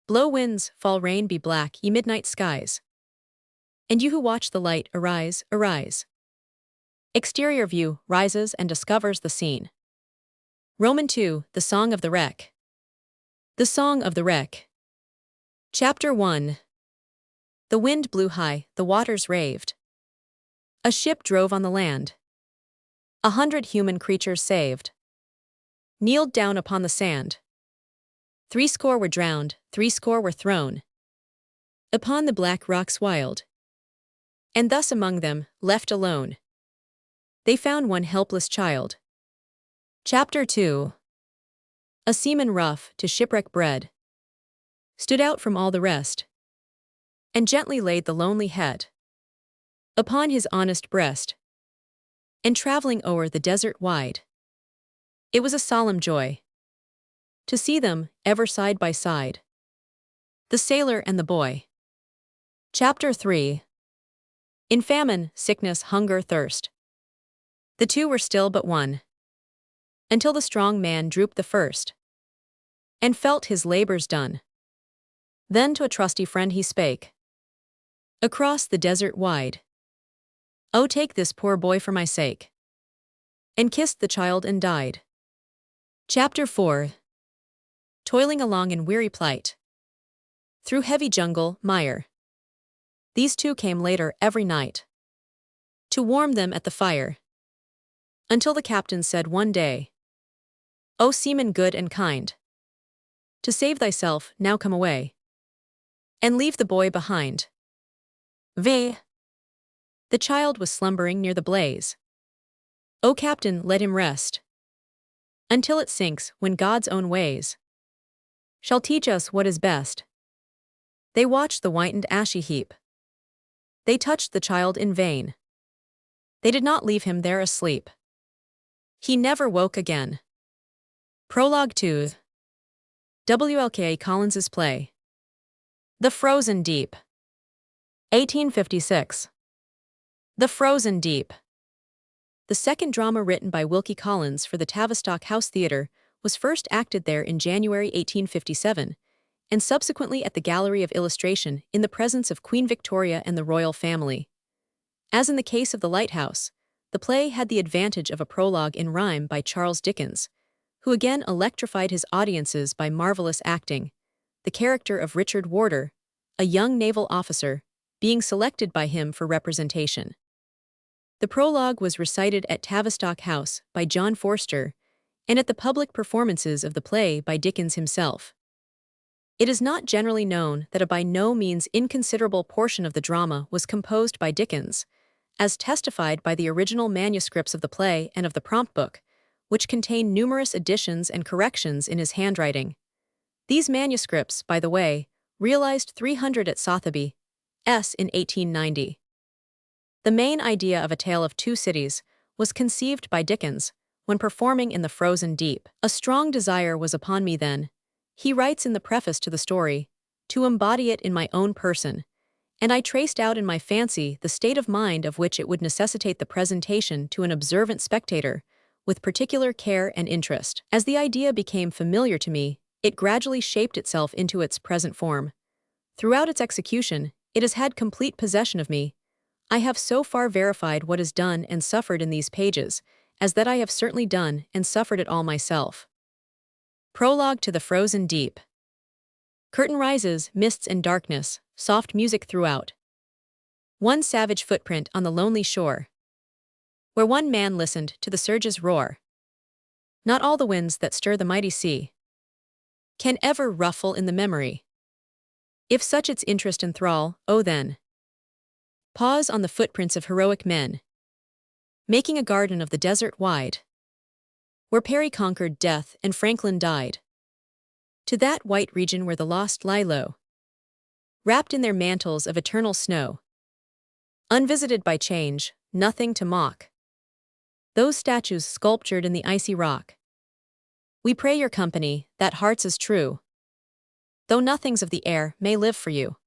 Blow winds, fall rain be black ye midnight skies. And you who watch the light arise, arise. Exterior view rises and discovers the scene. Roman 2, The Song of the Wreck. The Song of the Wreck. Chapter 1. The wind blew high, the waters raved. A ship drove on the land. 100 human creatures saved. Kneeled down upon the sand. 70 were drowned, 70 were thrown upon the black rocks wild. And thus among them, left alone, they found one helpless child. Chapter 2. A seaman rough, to shipwreck bred, stood out from all the rest, and gently laid the lonely head upon his honest breast. And traveling o'er the desert wide, it was a solemn joy to see them, ever side by side, the sailor and the boy. Chapter 3. In famine, sickness, hunger, thirst, the two were still but one, until the strong man drooped the first, and felt his labors done. Then to a trusty friend he spake, across the desert wide, "Oh, take this poor boy for my sake," and kissed the child and died. Chapter 4. Toiling along in weary plight, through heavy jungle, mire, these two came later every night, to warm them at the fire, until the captain said one day, "O seaman good and kind, to save thyself, now come away, and leave the boy behind." The child was slumbering near the blaze. "O captain, let him rest, until it sinks, when God's own ways shall teach us what is best." They watched the whitened ashy heap. They touched the child in vain. They did not leave him there asleep. He never woke again. Prologue to W.L.K. Collins's play, The Frozen Deep. 1856. The Frozen Deep. The second drama written by Wilkie Collins for the Tavistock House Theatre was first acted there in January 1857, and subsequently at the Gallery of Illustration in the presence of Queen Victoria and the royal family. As in the case of The Lighthouse, the play had the advantage of a prologue in rhyme by Charles Dickens, who again electrified his audiences by marvelous acting, the character of Richard Warder, a young naval officer, being selected by him for representation. The prologue was recited at Tavistock House by John Forster, and at the public performances of the play by Dickens himself. It is not generally known that a by no means inconsiderable portion of the drama was composed by Dickens, as testified by the original manuscripts of the play and of the prompt book, which contain numerous additions and corrections in his handwriting. These manuscripts, by the way, realized 300 at Sotheby's in 1890. The main idea of A Tale of Two Cities was conceived by Dickens when performing in the Frozen Deep. "A strong desire was upon me then," he writes in the preface to the story, "to embody it in my own person, and I traced out in my fancy the state of mind of which it would necessitate the presentation to an observant spectator, with particular care and interest. As the idea became familiar to me, it gradually shaped itself into its present form. Throughout its execution, it has had complete possession of me. I have so far verified what is done and suffered in these pages, as that I have certainly done and suffered it all myself." Prologue to The Frozen Deep. Curtain rises, mists and darkness, soft music throughout. One savage footprint on the lonely shore, where one man listened to the surge's roar. Not all the winds that stir the mighty sea can ever ruffle in the memory. If such its interest enthrall, oh then, pause on the footprints of heroic men, making a garden of the desert wide, where Perry conquered death and Franklin died. To that white region where the lost lie low, wrapped in their mantles of eternal snow, unvisited by change, nothing to mock. Those statues sculptured in the icy rock. We pray your company, that hearts is true, though nothings of the air may live for you.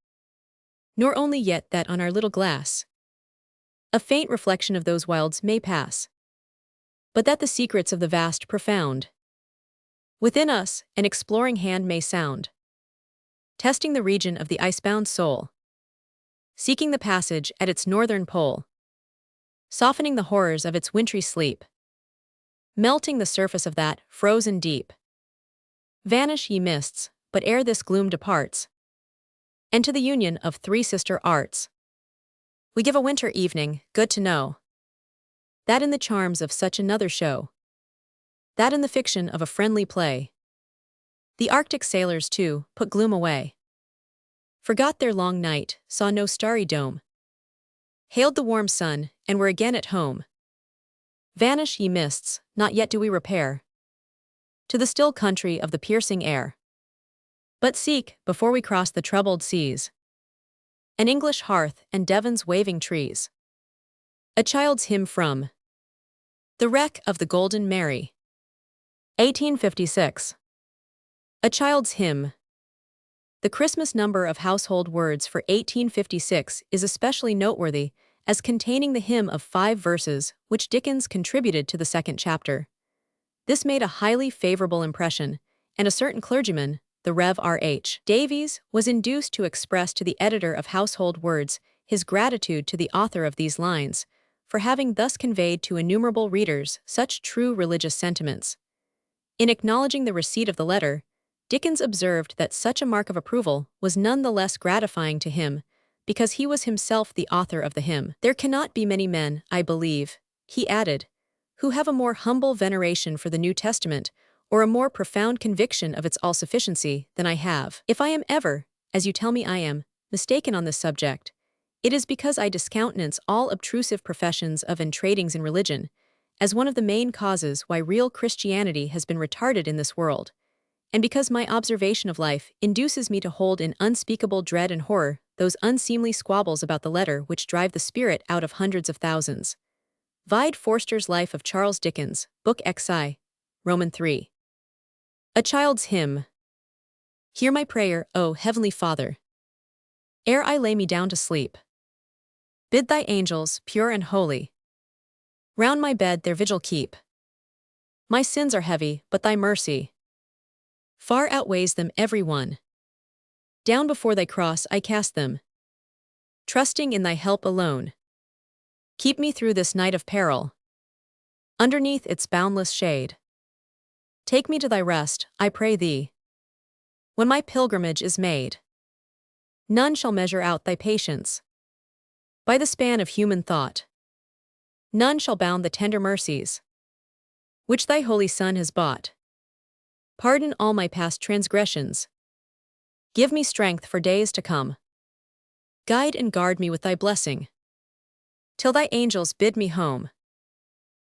Nor only yet that on our little glass a faint reflection of those wilds may pass, but that the secrets of the vast profound Within us, an exploring hand may sound, testing the region of the icebound soul, seeking the passage at its northern pole, softening the horrors of its wintry sleep, melting the surface of that frozen deep. Vanish, ye mists, but ere this gloom departs, and to the union of three sister arts, we give a winter evening, good to know, that in the charms of such another show, that in the fiction of a friendly play, the Arctic sailors too put gloom away, forgot their long night, saw no starry dome, hailed the warm sun, and were again at home. Vanish, ye mists, not yet do we repair to the still country of the piercing air, but seek, before we cross the troubled seas, an English hearth and Devon's waving trees. A child's hymn from The Wreck of the Golden Mary, 1856. A child's hymn. The Christmas number of Household Words for 1856 is especially noteworthy as containing the hymn of 5 verses which Dickens contributed to the second chapter. This made a highly favorable impression, and a certain clergyman, the Rev. R.H. Davies, was induced to express to the editor of Household Words his gratitude to the author of these lines for having thus conveyed to innumerable readers such true religious sentiments. In acknowledging the receipt of the letter, Dickens observed that such a mark of approval was none the less gratifying to him because he was himself the author of the hymn. There cannot be many men, I believe, he added, who have a more humble veneration for the New Testament or a more profound conviction of its all-sufficiency than I have. If I am ever, as you tell me I am, mistaken on this subject, it is because I discountenance all obtrusive professions of and tradings in religion as one of the main causes why real Christianity has been retarded in this world, and because my observation of life induces me to hold in unspeakable dread and horror those unseemly squabbles about the letter which drive the spirit out of hundreds of thousands. Vide Forster's Life of Charles Dickens, Book XI, Roman 3. A child's hymn. Hear my prayer, O Heavenly Father. Ere I lay me down to sleep, bid thy angels, pure and holy, round my bed their vigil keep. My sins are heavy, but thy mercy far outweighs them every one. Down before thy cross I cast them, trusting in thy help alone. Keep me through this night of peril, underneath its boundless shade. Take me to thy rest, I pray thee, when my pilgrimage is made. None shall measure out thy patience by the span of human thought. None shall bound the tender mercies which thy holy Son has bought. Pardon all my past transgressions. Give me strength for days to come. Guide and guard me with thy blessing, till thy angels bid me home.